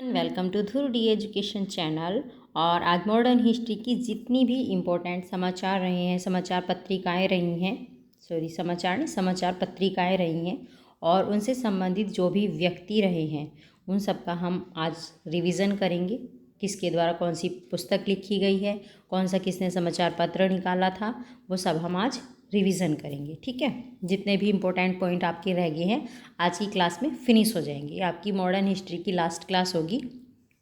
Welcome to Dhruv D education channel. और आज modern history की जितनी भी इम्पोर्टेंट समाचार रहे हैं, समाचार पत्रिकाएं रही हैं, समाचार पत्रिकाएं रही हैं और उनसे संबंधित जो भी व्यक्ति रहे हैं उन सब का हम आज रिवीजन करेंगे। किसके द्वारा कौन सी पुस्तक लिखी गई है, कौन सा किसने समाचार पत्र निकाला था, वो सब हम आज रिवीजन करेंगे। ठीक है, जितने भी इम्पोर्टेंट पॉइंट आपके रह गए हैं आज की क्लास में फिनिश हो जाएंगे। ये आपकी मॉडर्न हिस्ट्री की लास्ट क्लास होगी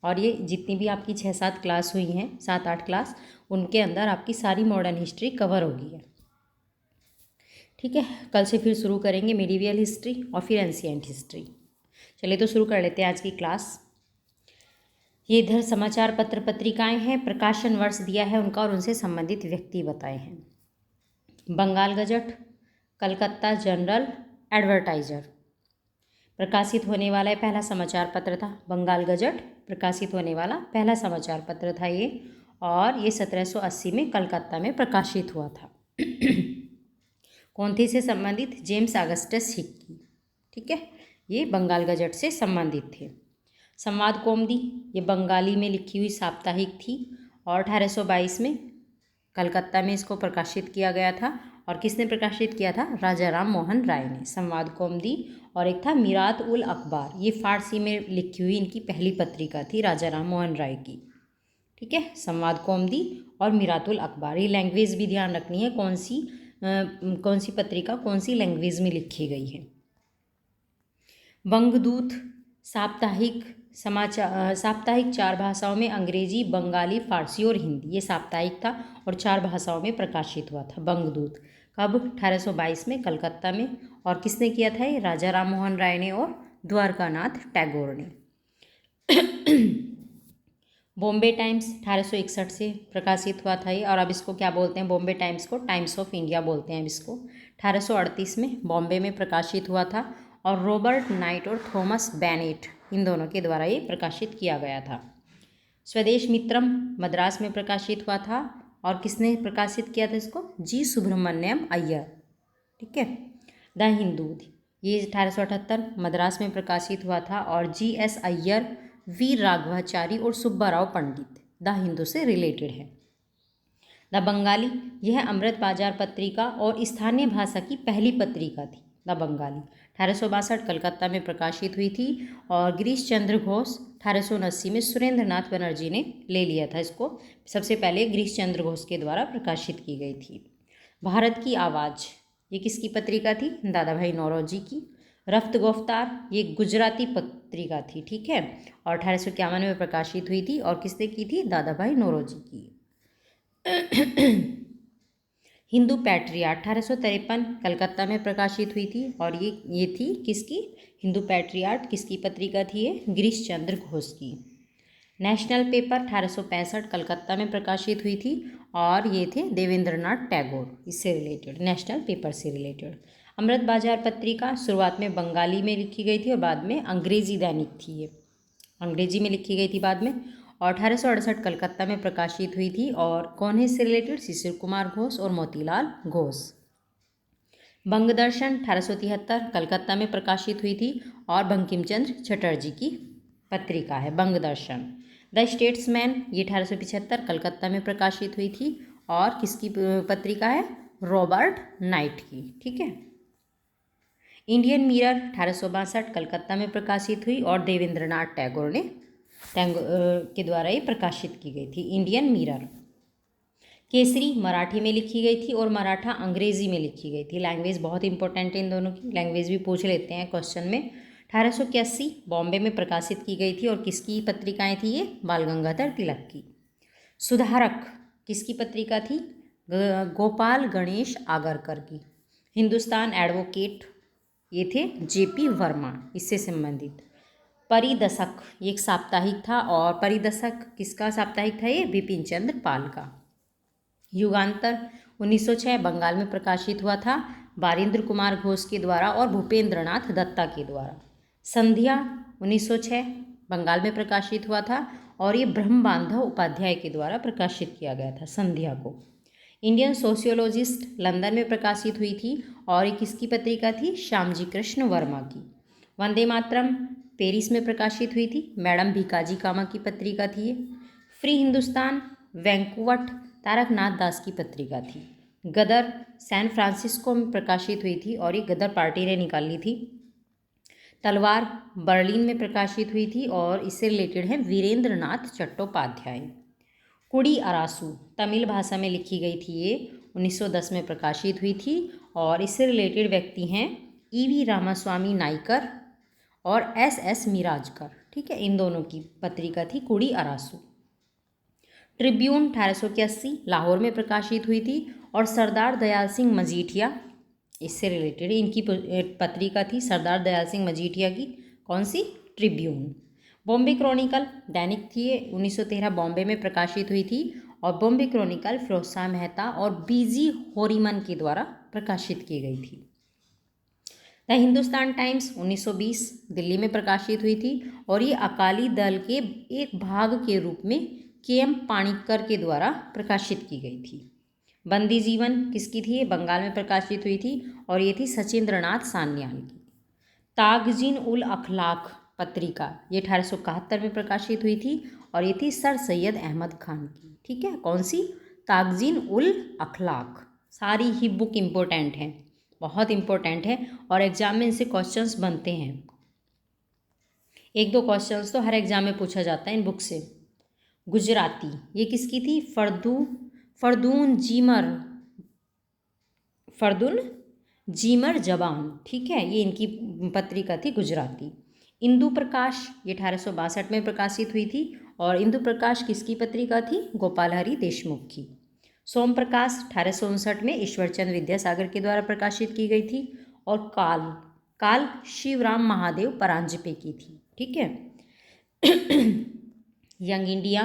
और ये जितनी भी आपकी 6-7 क्लास हुई हैं, 7-8 क्लास, उनके अंदर आपकी सारी मॉडर्न हिस्ट्री कवर होगी है। ठीक है, कल से फिर शुरू करेंगे मिडीवियल हिस्ट्री और फिर एंशिएंट हिस्ट्री। चलिए तो शुरू कर लेते हैं आज की क्लास। ये इधर समाचार पत्र पत्रिकाएं हैं, प्रकाशन वर्ष दिया है उनका और उनसे संबंधित व्यक्ति बताए हैं। Bengal gazette, Calcutta general advertiser प्रकाशित होने वाला पहला समाचार पत्र था। बंगाल गजट प्रकाशित होने वाला पहला समाचार पत्र था ये, और ये 1780 में कलकत्ता में प्रकाशित हुआ था। कौन थी से संबंधित? James Augustus Hickey. ठीक है, ये बंगाल गजट से संबंधित थे। संवाद कौमुदी, ये बंगाली में लिखी हुई साप्ताहिक थी और 1822 में कलकत्ता में इसको प्रकाशित किया गया था। और किसने प्रकाशित किया था? राजा राम मोहन राय ने। संवाद कौमुदी, और एक था मिरात उल अखबार, ये फारसी में लिखी हुई इनकी पहली पत्रिका थी राजा राम मोहन राय की। ठीक है, संवाद कौमुदी और मिरात उल अखबार। ये लैंग्वेज भी ध्यान रखनी है, कौन सी पत्रिका कौन सी लैंग्वेज में लिखी गई है। बंगदूत साप्ताहिक साप्ताहिक 4 भाषाओं में, अंग्रेजी, बंगाली, फारसी और हिंदी। ये साप्ताहिक था और 4 भाषाओं में प्रकाशित हुआ था बंगदूत। कब? 1822 में कलकत्ता में। और किसने किया था ये? राजा राम मोहन राय ने और द्वारकानाथ टैगोर ने। बॉम्बे टाइम्स 1861 से प्रकाशित हुआ था ये, और अब इसको क्या बोलते हैं? बॉम्बे टाइम्स को टाइम्स ऑफ इंडिया बोलते हैं अब इसको। 1838 में बॉम्बे में प्रकाशित हुआ था और रॉबर्ट नाइट और थॉमस बेनेट, इन दोनों के द्वारा ये प्रकाशित किया गया था। स्वदेश मित्रम मद्रास में प्रकाशित हुआ था और किसने प्रकाशित किया था इसको? जी सुब्रमण्यम अय्यर। ठीक है। द हिंदू, ये 1878 मद्रास में प्रकाशित हुआ था और जी.एस. अय्यर, वीर राघवाचारी और सुब्बाराव पंडित द हिंदू से रिलेटेड है। द बंगाली, यह अमृत बाजार पत्रिका और स्थानीय भाषा की पहली पत्रिका थी। द बंगाली 1862 कलकत्ता में प्रकाशित हुई थी और गिरीश चंद्र घोष 1879 में सुरेंद्र नाथ बनर्जी ने ले लिया था इसको। सबसे पहले गिरीश चंद्र घोष के द्वारा प्रकाशित की गई थी। भारत की आवाज़, ये किसकी पत्रिका थी? दादा भाई नौरोजी की। रफ्त गुफ्तार, ये गुजराती पत्रिका थी। ठीक है, और 1851 में प्रकाशित हुई थी और किसने की थी? दादा भाई नौरोजी की। हिंदू पैट्रियार्ट 1853 कलकत्ता में प्रकाशित हुई थी और ये थी किसकी? हिंदू पैट्रियार्ट किसकी पत्रिका थी? ये गिरीश चंद्र घोष की। नेशनल पेपर 1865 कलकत्ता में प्रकाशित हुई थी और ये थे देवेंद्रनाथ टैगोर, इससे रिलेटेड, नेशनल पेपर से रिलेटेड। अमृत बाजार पत्रिका शुरुआत में बंगाली में लिखी गई थी और बाद में अंग्रेजी दैनिक थी, ये अंग्रेजी में लिखी गई थी बाद में, और 1868 कलकत्ता में प्रकाशित हुई थी। और कौन है इससे रिलेटेड? शिशिर कुमार घोष और मोतीलाल घोष। बंगदर्शन 1873 कलकत्ता में प्रकाशित हुई थी और बंकिम चंद्र चटर्जी की पत्रिका है बंगदर्शन। द स्टेट्समैन, ये 1875 कलकत्ता में प्रकाशित हुई थी और किसकी पत्रिका है? रॉबर्ट नाइट की। ठीक है। इंडियन मिरर 1862 कलकत्ता में प्रकाशित हुई और देवेंद्रनाथ टैगोर ने के द्वारा ये प्रकाशित की गई थी। Indian mirror. केसरी मराठी में लिखी गई थी और मराठा अंग्रेजी में लिखी गई थी। लैंग्वेज बहुत इंपॉर्टेंट है इन दोनों की, लैंग्वेज भी पूछ लेते हैं क्वेश्चन में। 1881 बॉम्बे में प्रकाशित की गई थी और किसकी पत्रिकाएं थी ये? बाल गंगाधर तिलक की। सुधारक किसकी पत्रिका थी? गोपाल गणेश आगरकर की। हिंदुस्तान एडवोकेट, ये थे जेपी वर्मा, इससे संबंधित। परिदशक, ये एक साप्ताहिक था और परिदशक किसका साप्ताहिक था? ये बिपिन चंद्र पाल का। युगांतर 1906 बंगाल में प्रकाशित हुआ था बारिंद्र कुमार घोष के द्वारा और भूपेंद्रनाथ दत्ता के द्वारा। संध्या 1906 बंगाल में प्रकाशित हुआ था और ये ब्रह्म बांधव उपाध्याय के द्वारा प्रकाशित किया गया था संध्या को। इंडियन सोशियोलॉजिस्ट लंदन में प्रकाशित हुई थी और ये किसकी पत्रिका थी? श्यामजी कृष्ण वर्मा की। वंदे मातरम पेरिस में प्रकाशित हुई थी। मैडम भीकाजी कामा की पत्रिका थी ये। फ्री हिंदुस्तान वैंकूवर तारकनाथ दास की पत्रिका थी। गदर सैन फ्रांसिस्को में प्रकाशित हुई थी और ये गदर पार्टी ने निकाली थी। तलवार बर्लिन में प्रकाशित हुई थी और इससे रिलेटेड है वीरेंद्र नाथ चट्टोपाध्याय। कुड़ी अरासू तमिल भाषा में लिखी गई थी, ये 1910 में प्रकाशित हुई थी और इससे रिलेटेड व्यक्ति हैं ईवी रामास्वामी नाइकर और एस मिराजकर। ठीक है, इन दोनों की पत्रिका थी कुड़ी अरासू। ट्रिब्यून 1881 लाहौर में प्रकाशित हुई थी और सरदार दयाल सिंह मजीठिया, इससे रिलेटेड इनकी पत्रिका थी सरदार दयाल सिंह मजीठिया की, कौन सी, ट्रिब्यून। बॉम्बे क्रॉनिकल दैनिक थी, 1913 बॉम्बे में प्रकाशित हुई थी और बॉम्बे क्रॉनिकल फिरोजशाह मेहता और बीजी होरीमन के द्वारा प्रकाशित की गई थी। द हिंदुस्तान टाइम्स 1920 दिल्ली में प्रकाशित हुई थी और ये अकाली दल के एक भाग के रूप में के.एम. पाणिक्कर के द्वारा प्रकाशित की गई थी। बंदी जीवन किसकी थी, ये बंगाल में प्रकाशित हुई थी और ये थी सचिंद्रनाथ सान्याल की। तागजीन उल अखलाक पत्रिका ये 1871 में प्रकाशित हुई थी और ये थी सर सैयद अहमद खान की। ठीक है, कौन सी, तागजीन उल अखलाक। सारी ही बुक इम्पोर्टेंट हैं, बहुत इम्पोर्टेंट है और एग्जाम में इनसे क्वेश्चंस बनते हैं। एक दो क्वेश्चंस तो हर एग्जाम में पूछा जाता है इन बुक से। गुजराती ये किसकी थी, फरदून जीमर जबान। ठीक है, ये इनकी पत्रिका थी गुजराती। इंदु प्रकाश ये 1862 में प्रकाशित हुई थी और इंदु प्रकाश किसकी पत्रिका थी, गोपाल हरि देशमुख की। सोम प्रकाश 1859 में ईश्वरचंद विद्यासागर के द्वारा प्रकाशित की गई थी और काल शिवराम महादेव परांजपे की थी। ठीक है। यंग इंडिया,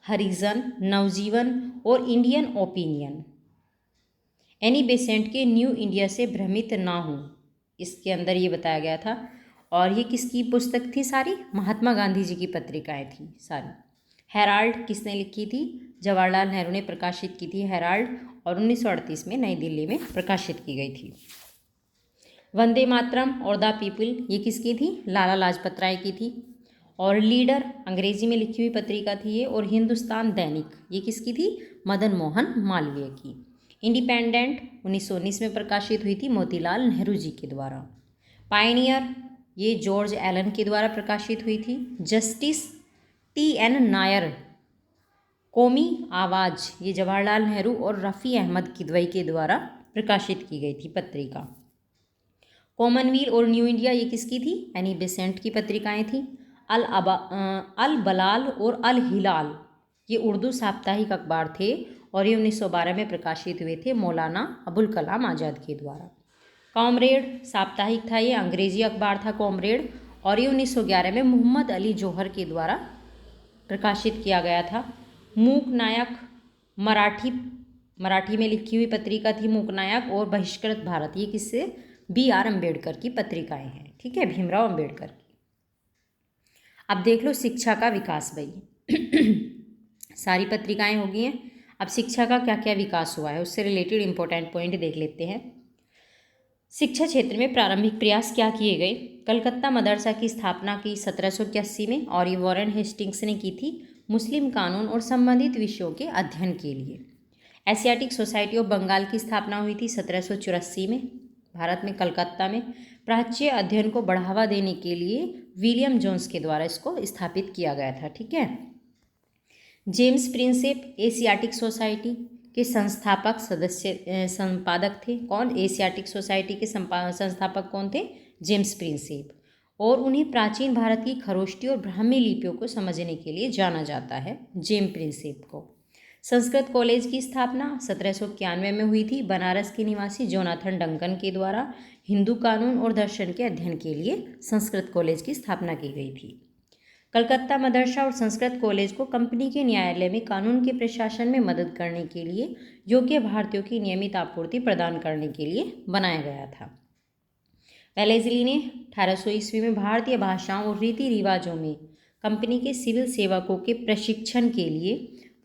हरिजन, नवजीवन और इंडियन ओपिनियन। एनी बेसेंट के न्यू इंडिया से भ्रमित ना हो, इसके अंदर ये बताया गया था और ये किसकी पुस्तक थी सारी, महात्मा गांधी जी की पत्रिकाएं थी सारी। हेराल्ड किसने लिखी थी, जवाहरलाल नेहरू ने प्रकाशित की थी हेराल्ड और 1938 में नई दिल्ली में प्रकाशित की गई थी। वंदे मातरम और द पीपल ये किसकी थी, लाला लाजपत राय की थी। और लीडर अंग्रेजी में लिखी हुई पत्रिका थी ये। और हिंदुस्तान दैनिक ये किसकी थी, मदन मोहन मालवीय की। इंडिपेंडेंट 1919 में प्रकाशित हुई थी मोतीलाल नेहरू जी के द्वारा। पायनियर ये जॉर्ज एलन के द्वारा प्रकाशित हुई थी। Justice TN. नायर, कौमी आवाज़ ये जवाहरलाल नेहरू और रफ़ी अहमद किदवई के द्वारा प्रकाशित की गई थी पत्रिका। कॉमनवेल्थ और न्यू इंडिया ये किसकी थी, एनी बेसेंट की पत्रिकाएं थी। अल बलाल और अल हिलाल ये उर्दू साप्ताहिक अखबार थे और ये 1912 में प्रकाशित हुए थे मौलाना अबुल कलाम आज़ाद के द्वारा। कॉमरेड साप्ताहिक था, ये अंग्रेजी अखबार था कॉमरेड और ये 1911 में मोहम्मद अली जौहर के द्वारा प्रकाशित किया गया था। मूक नायक मराठी में लिखी हुई पत्रिका थी मूक नायक और बहिष्कृत भारत ये किससे, B.R. अम्बेडकर की पत्रिकाएं हैं। ठीक है, भीमराव अम्बेडकर की। अब देख लो शिक्षा का विकास भाई सारी पत्रिकाएं हो गई हैं। अब शिक्षा का क्या क्या विकास हुआ है उससे रिलेटेड इंपॉर्टेंट पॉइंट देख लेते हैं। शिक्षा क्षेत्र में प्रारंभिक प्रयास क्या किए गए, कलकत्ता मदरसा की स्थापना की 1781 में और ये वॉरेन हेस्टिंग्स ने की थी मुस्लिम कानून और संबंधित विषयों के अध्ययन के लिए। एशियाटिक सोसाइटी ऑफ बंगाल की स्थापना हुई थी 1784 में भारत में कलकत्ता में। प्राच्य अध्ययन को बढ़ावा देने के लिए विलियम जोन्स के द्वारा इसको स्थापित किया गया था। ठीक है। जेम्स प्रिंसेप एशियाटिक सोसाइटी के संस्थापक संपादक थे। कौन, एशियाटिक सोसाइटी के संस्थापक कौन थे, जेम्स प्रिंसेप। और उन्हें प्राचीन भारत की खरोष्टी और ब्राह्मी लिपियों को समझने के लिए जाना जाता है, जेम्स प्रिंसेप को। संस्कृत कॉलेज की स्थापना 1791 में हुई थी बनारस के निवासी जोनाथन डंकन के द्वारा। हिंदू कानून और दर्शन के अध्ययन के लिए संस्कृत कॉलेज की स्थापना की गई थी। कलकत्ता मदरसा और संस्कृत कॉलेज को कंपनी के न्यायालय में कानून के प्रशासन में मदद करने के लिए योग्य भारतीयों की नियमित आपूर्ति प्रदान करने के लिए बनाया गया था। वेलेज़ली ने 1800 ईस्वी में भारतीय भाषाओं और रीति रिवाजों में कंपनी के सिविल सेवकों के प्रशिक्षण के लिए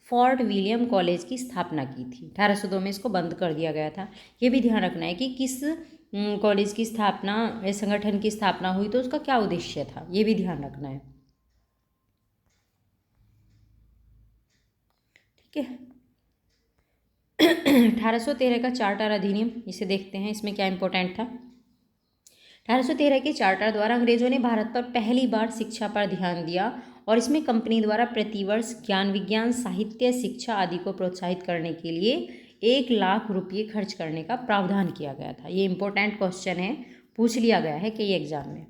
फोर्ट विलियम कॉलेज की स्थापना की थी। 1802 में इसको बंद कर दिया गया था। ये भी ध्यान रखना है कि किस कॉलेज की स्थापना या संगठन की स्थापना हुई तो उसका क्या उद्देश्य था, ये भी ध्यान रखना है। ठीक है। 1813 का चार्टर अधिनियम, इसे देखते हैं इसमें क्या इंपॉर्टेंट था। 1813 के चार्टर द्वारा अंग्रेजों ने भारत पर पहली बार शिक्षा पर ध्यान दिया और इसमें कंपनी द्वारा प्रतिवर्ष ज्ञान विज्ञान साहित्य शिक्षा आदि को प्रोत्साहित करने के लिए 1 लाख रुपये खर्च करने का प्रावधान किया गया था। ये इंपॉर्टेंट क्वेश्चन है, पूछ लिया गया है कि ये एग्जाम में।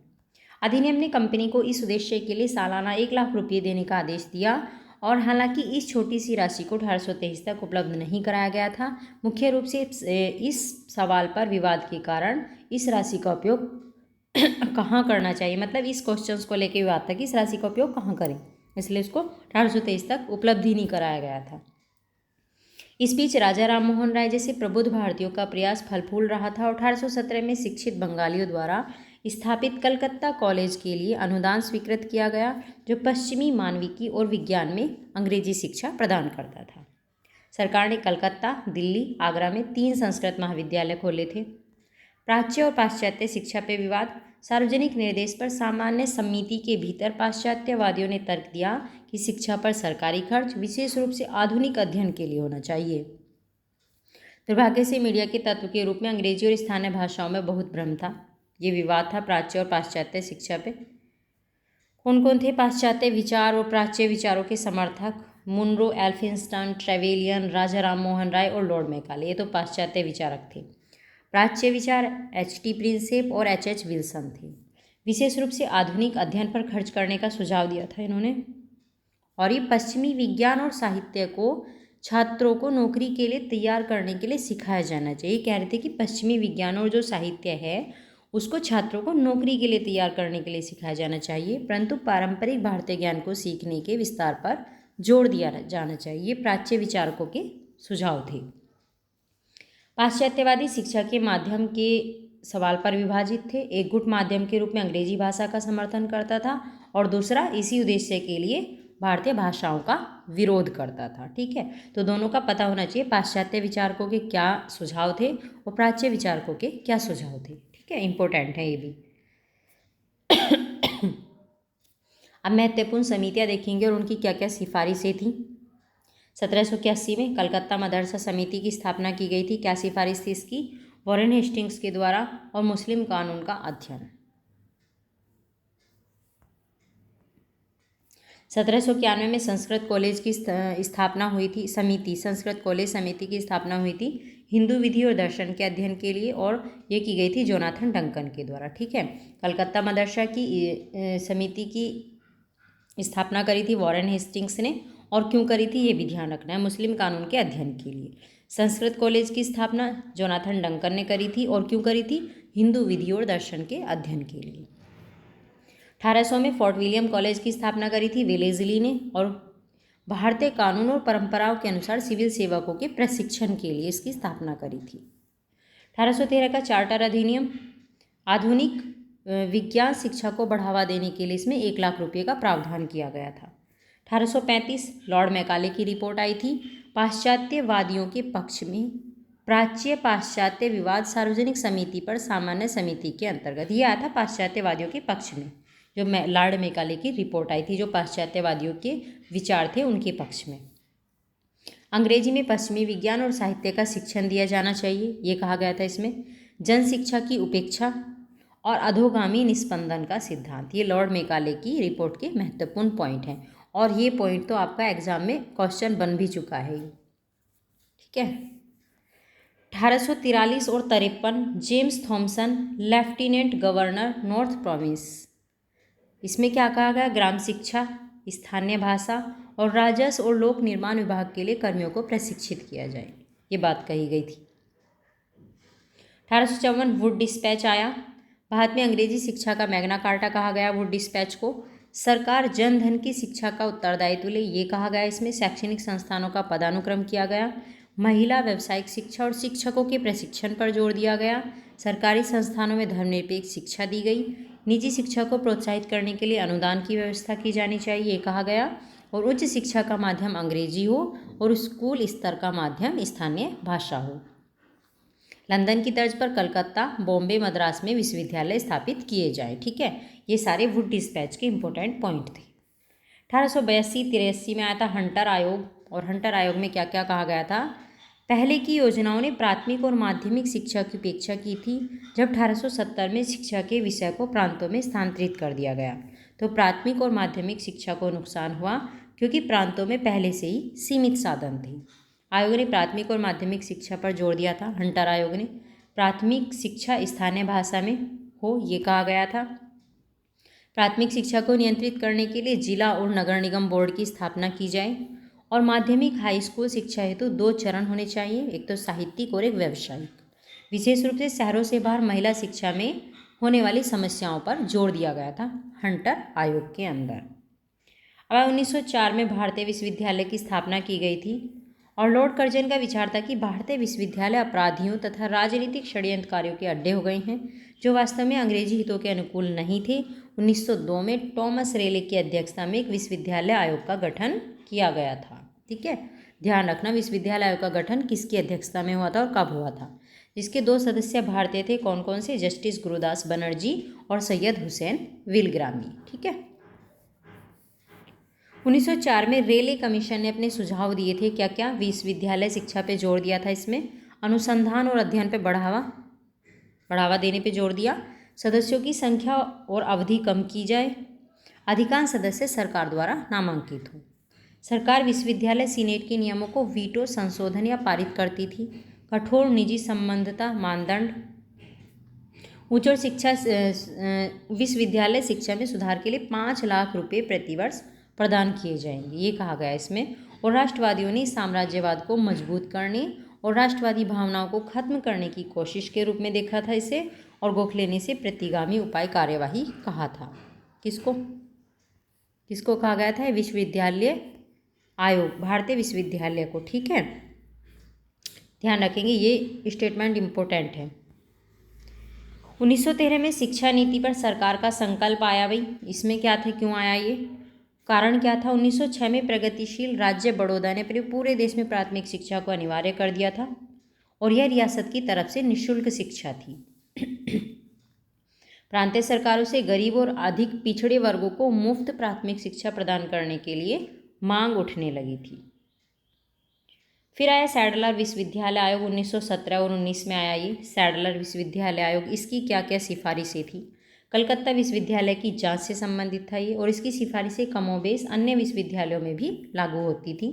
अधिनियम ने कंपनी को इस उद्देश्य के लिए सालाना 1 लाख रुपये देने का आदेश दिया और हालांकि इस छोटी सी राशि को 1823 तक उपलब्ध नहीं कराया गया था। मुख्य रूप से इस सवाल पर विवाद के कारण इस राशि का उपयोग कहाँ करना चाहिए, मतलब इस क्वेश्चंस को लेकर विवाद था कि इस राशि का उपयोग कहाँ करें, इसलिए इसको 1823 तक उपलब्ध ही नहीं कराया गया था। इस बीच राजा राम मोहन राय जैसे प्रबुद्ध भारतीयों का प्रयास फल फूल रहा था और 1817 में शिक्षित बंगालियों द्वारा स्थापित कलकत्ता कॉलेज के लिए अनुदान स्वीकृत किया गया, जो पश्चिमी मानविकी और विज्ञान में अंग्रेजी शिक्षा प्रदान करता था। सरकार ने कलकत्ता, दिल्ली, आगरा में 3 संस्कृत महाविद्यालय खोले थे। प्राच्य और पाश्चात्य शिक्षा पे विवाद। सार्वजनिक निर्देश पर सामान्य समिति के भीतर पाश्चात्यवादियों ने तर्क दिया कि शिक्षा पर सरकारी खर्च विशेष रूप से आधुनिक अध्ययन के लिए होना चाहिए। दुर्भाग्य से मीडिया के तत्व के रूप में अंग्रेजी और स्थानीय भाषाओं में बहुत भ्रम था। ये विवाद था प्राच्य और पाश्चात्य शिक्षा पे। कौन कौन थे पाश्चात्य विचार और प्राच्य विचारों के समर्थक? मुनरो, एल्फिंस्टन, ट्रेवेलियन, राजा राम मोहन राय और लॉर्ड मैकाले, ये तो पाश्चात्य विचारक थे। प्राच्य विचार H.T. प्रिंसेप और H.H. विल्सन थे। विशेष रूप से आधुनिक अध्ययन पर खर्च करने का सुझाव दिया था इन्होंने, और ये पश्चिमी विज्ञान और साहित्य को छात्रों को नौकरी के लिए तैयार करने के लिए सिखाया जाना चाहिए। कह रहे थे कि पश्चिमी विज्ञान और जो साहित्य है उसको छात्रों को नौकरी के लिए तैयार करने के लिए सिखाया जाना चाहिए, परंतु पारंपरिक भारतीय ज्ञान को सीखने के विस्तार पर जोर दिया जाना चाहिए। प्राच्य विचारकों के सुझाव थे। पाश्चात्यवादी शिक्षा के माध्यम के सवाल पर विभाजित थे। एक गुट माध्यम के रूप में अंग्रेजी भाषा का समर्थन करता था और दूसरा इसी उद्देश्य के लिए भारतीय भाषाओं का विरोध करता था। ठीक है, तो दोनों का पता होना चाहिए पाश्चात्य विचारकों के क्या सुझाव थे और प्राच्य विचारकों के क्या सुझाव थे। ठीक है, इंपॉर्टेंट है ये भी। अब महत्वपूर्ण समितियाँ देखेंगे और उनकी क्या क्या सिफारिशें थी। 1781 में कलकत्ता मदरसा समिति की स्थापना की गई थी। क्या सिफारिश थी इसकी? वॉरेन हेस्टिंग्स के द्वारा और मुस्लिम कानून का अध्ययन। 1791 में संस्कृत कॉलेज की स्थापना हुई थी। संस्कृत कॉलेज समिति की स्थापना हुई थी हिंदू विधि और दर्शन के अध्ययन के लिए, और ये की गई थी जोनाथन डंकन के द्वारा। ठीक है, कलकत्ता मदरसा की समिति की स्थापना करी थी वॉरेन हेस्टिंग्स ने, और क्यों करी थी ये भी ध्यान रखना है, मुस्लिम कानून के अध्ययन के लिए। संस्कृत कॉलेज की स्थापना जोनाथन डंकन ने करी थी, और क्यों करी थी? हिंदू विधि और दर्शन के अध्ययन के लिए। 1800 में फोर्ट विलियम कॉलेज की स्थापना करी थी वेलेज़ली ने, और भारतीय कानून और परंपराओं के अनुसार सिविल सेवकों के प्रशिक्षण के लिए इसकी स्थापना करी थी। 1813 का चार्टर अधिनियम आधुनिक विज्ञान शिक्षा को बढ़ावा देने के लिए इसमें 1 लाख रुपये का प्रावधान किया गया था। 1835 लॉर्ड मैकाले की रिपोर्ट आई थी। पाश्चात्यवादियों के पक्ष में प्राच्य पाश्चात्य विवाद सार्वजनिक समिति पर सामान्य समिति के अंतर्गत, ये आया था पाश्चात्यवादियों के पक्ष में। जो लॉर्ड मैकाले की रिपोर्ट आई थी, जो पाश्चात्यवादियों के विचार थे उनके पक्ष में। अंग्रेजी में पश्चिमी विज्ञान और साहित्य का शिक्षण दिया जाना चाहिए, ये कहा गया था इसमें। जन शिक्षा की उपेक्षा और अधोगामी निस्पंदन का सिद्धांत, ये लॉर्ड मैकाले की रिपोर्ट के महत्वपूर्ण पॉइंट हैं, और ये पॉइंट तो आपका एग्जाम में क्वेश्चन बन भी चुका है। ठीक है, 1843 और 53 James Thompson lieutenant governor north province, इसमें क्या कहा गया? ग्राम शिक्षा, स्थानीय भाषा और राजस्व और लोक निर्माण विभाग के लिए कर्मियों को प्रशिक्षित किया जाए, ये बात कही गई थी। 1854 वुड डिस्पैच आया। भारत में अंग्रेजी शिक्षा का मैग्ना कार्टा कहा गया वुड डिस्पैच को। सरकार जन धन की शिक्षा का उत्तरदायित्व ले, ये कहा गया इसमें। शैक्षणिक संस्थानों का पदानुक्रम किया गया। महिला व्यावसायिक शिक्षा और शिक्षकों के प्रशिक्षण पर जोर दिया गया। सरकारी संस्थानों में धर्मनिरपेक्ष शिक्षा दी गई। निजी शिक्षा को प्रोत्साहित करने के लिए अनुदान की व्यवस्था की जानी चाहिए, ये कहा गया। और उच्च शिक्षा का माध्यम अंग्रेजी हो और स्कूल स्तर का माध्यम स्थानीय भाषा हो। लंदन की तर्ज पर कलकत्ता, बॉम्बे, मद्रास में विश्वविद्यालय स्थापित किए जाए। ठीक है, ये सारे वुड डिस्पैच के इंपॉर्टेंट पॉइंट थे। 1882-83 में आया था हंटर आयोग, और हंटर आयोग में क्या क्या कहा गया था? पहले की योजनाओं ने प्राथमिक और माध्यमिक शिक्षा की उपेक्षा की थी, जब 1870 में शिक्षा के विषय को प्रांतों में स्थानांतरित कर दिया गया तो प्राथमिक और माध्यमिक शिक्षा को नुकसान हुआ, क्योंकि प्रांतों में पहले से ही सीमित साधन थे। आयोग ने प्राथमिक और माध्यमिक शिक्षा पर जोर दिया था। हंटर आयोग ने प्राथमिक शिक्षा स्थानीय भाषा में हो, ये कहा गया था। प्राथमिक शिक्षा को नियंत्रित करने के लिए जिला और नगर निगम बोर्ड की स्थापना की जाए, और माध्यमिक हाई स्कूल शिक्षा हेतु 2 चरण होने चाहिए, एक तो साहित्यिक और एक व्यावसायिक। विशेष रूप से शहरों से बाहर महिला शिक्षा में होने वाली समस्याओं पर जोर दिया गया था हंटर आयोग के अंदर। अब 1904 में भारतीय विश्वविद्यालय की स्थापना की गई थी, और लॉर्ड कर्जन का विचार था कि भारतीय विश्वविद्यालय अपराधियों तथा राजनीतिक षड्यंत्रकारियों के अड्डे हो गए हैं, जो वास्तव में अंग्रेजी हितों के अनुकूल नहीं थे। 1902 में टॉमस रेले की अध्यक्षता में एक विश्वविद्यालय आयोग का गठन किया गया था। ठीक है, ध्यान रखना विश्वविद्यालय आयोग का गठन किसकी अध्यक्षता में हुआ था और कब हुआ था। जिसके 2 सदस्य भारतीय थे, कौन कौन से? जस्टिस गुरुदास बनर्जी और सैयद हुसैन विलग्रामी। ठीक है, 1904 में रेले कमीशन ने अपने सुझाव दिए थे। क्या क्या? विश्वविद्यालय शिक्षा पे जोर दिया था, इसमें अनुसंधान और अध्ययन पे बढ़ावा देने पे जोर दिया। सदस्यों की संख्या और अवधि कम की जाए। अधिकांश सदस्य सरकार द्वारा नामांकित हो। सरकार विश्वविद्यालय सीनेट के नियमों को वीटो, संशोधन या पारित करती थी। कठोर निजी संबंधता मानदंड। उच्च शिक्षा विश्वविद्यालय शिक्षा में सुधार के लिए 5 लाख रुपए प्रतिवर्ष प्रदान किए जाएंगे, ये कहा गया इसमें। और राष्ट्रवादियों ने साम्राज्यवाद को मजबूत करने और राष्ट्रवादी भावनाओं को खत्म करने की कोशिश के रूप में देखा था इसे, और गोखले ने इसे प्रतिगामी उपाय कार्यवाही कहा था। किसको किसको कहा गया था? विश्वविद्यालय आयोग, भारतीय विश्वविद्यालय को। ठीक है, ध्यान रखेंगे, ये स्टेटमेंट इम्पोर्टेंट है। 1913 में शिक्षा नीति पर सरकार का संकल्प आया। भाई इसमें क्या थे, क्यों आया ये, कारण क्या था? 1906 में प्रगतिशील राज्य बड़ौदा ने पूरे देश में प्राथमिक शिक्षा को अनिवार्य कर दिया था, और यह रियासत की तरफ से निःशुल्क शिक्षा थी। प्रांतीय सरकारों से गरीब और अधिक पिछड़े वर्गों को मुफ्त प्राथमिक शिक्षा प्रदान करने के लिए मांग उठने लगी थी। फिर आया सैडलर विश्वविद्यालय आयोग, 1917 और 19 में आया ये सैडलर विश्वविद्यालय आयोग। इसकी क्या क्या सिफारिशें थी? कलकत्ता विश्वविद्यालय की जांच से संबंधित था ये, और इसकी सिफारिशें कमोबेश अन्य विश्वविद्यालयों में भी लागू होती थी।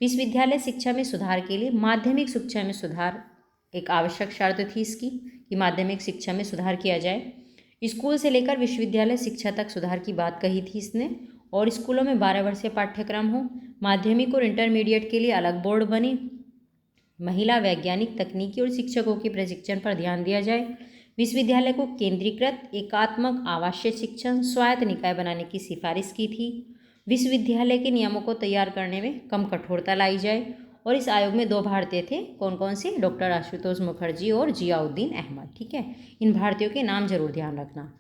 विश्वविद्यालय शिक्षा में सुधार के लिए माध्यमिक शिक्षा में सुधार एक आवश्यक शर्त थी इसकी, कि माध्यमिक शिक्षा में सुधार किया जाए। स्कूल से लेकर विश्वविद्यालय शिक्षा तक सुधार की बात कही थी इसने, और स्कूलों में 12 वर्षीय पाठ्यक्रम हो। माध्यमिक और इंटरमीडिएट के लिए अलग बोर्ड बने। महिला वैज्ञानिक, तकनीकी और शिक्षकों के प्रशिक्षण पर ध्यान दिया जाए। विश्वविद्यालय को केंद्रीकृत एकात्मक आवासीय शिक्षण स्वायत्त निकाय बनाने की सिफारिश की थी। विश्वविद्यालय के नियमों को तैयार करने में कम कठोरता लाई जाए, और इस आयोग में 2 भारतीय थे, कौन कौन से? डॉक्टर आशुतोष मुखर्जी और जियाउद्दीन अहमद। ठीक है, इन भारतीयों के नाम जरूर ध्यान रखना।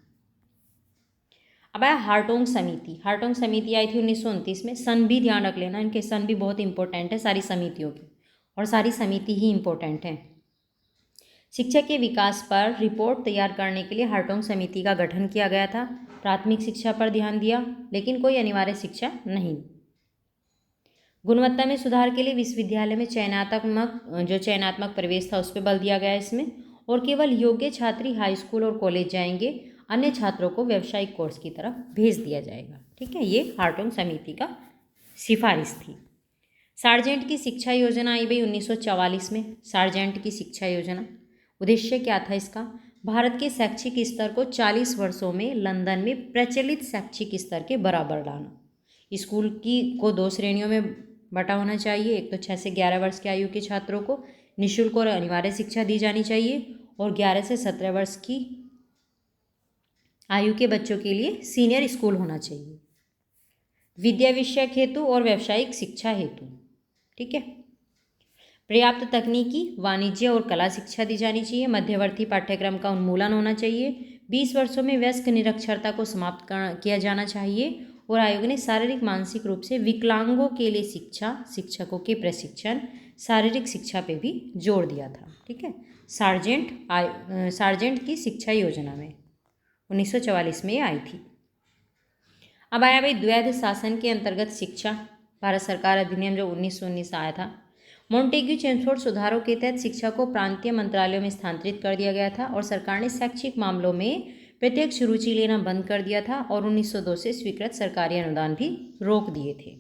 अब आया हार्टोंग समिति। हार्टोंग समिति आई थी 1929 में। सन भी ध्यान रख लेना, इनके सन भी बहुत इंपॉर्टेंट है सारी समितियों की, और सारी समिति ही इंपॉर्टेंट है। शिक्षा के विकास पर रिपोर्ट तैयार करने के लिए हार्टोंग समिति का गठन किया गया था। प्राथमिक शिक्षा पर ध्यान दिया, लेकिन कोई अनिवार्य शिक्षा नहीं। गुणवत्ता में सुधार के लिए विश्वविद्यालय में चयनात्मक प्रवेश था उस पर बल दिया गया इसमें, और केवल योग्य छात्री हाई स्कूल और कॉलेज जाएंगे, अन्य छात्रों को व्यावसायिक कोर्स की तरफ भेज दिया जाएगा। ठीक है, ये हार्टोंग समिति का सिफारिश थी। सार्जेंट की शिक्षा योजना आई भाई 1944 में। सार्जेंट की शिक्षा योजना, उद्देश्य क्या था इसका? भारत के शैक्षिक स्तर को 40 वर्षों में लंदन में प्रचलित शैक्षिक स्तर के बराबर लाना। स्कूल को 2 श्रेणियों में बटा होना चाहिए। एक तो 6 से 11 वर्ष की आयु के छात्रों को निःशुल्क और अनिवार्य शिक्षा दी जानी चाहिए, और 11 से 17 वर्ष की आयु के बच्चों के लिए सीनियर स्कूल होना चाहिए, विद्या विषयक हेतु और व्यावसायिक शिक्षा हेतु। ठीक है, पर्याप्त तकनीकी, वाणिज्य और कला शिक्षा दी जानी चाहिए। मध्यवर्ती पाठ्यक्रम का उन्मूलन होना चाहिए। 20 वर्षों में वयस्क निरक्षरता को समाप्त किया जाना चाहिए, और आयोग ने शारीरिक मानसिक रूप से विकलांगों के लिए शिक्षा, शिक्षकों के प्रशिक्षण, शारीरिक शिक्षा पे भी जोर दिया था। ठीक है, सार्जेंट की शिक्षा योजना में 1944 में आई थी। अब आया भाई द्वैध शासन के अंतर्गत शिक्षा, भारत सरकार अधिनियम जो 1919 आया था। मोंटेग्यू चेम्सफोर्ड सुधारों के तहत शिक्षा को प्रांतीय मंत्रालयों में स्थानांतरित कर दिया गया था और सरकार ने शैक्षिक मामलों में प्रत्यक्ष रुचि लेना बंद कर दिया था और 1902 से स्वीकृत सरकारी अनुदान भी रोक दिए थे।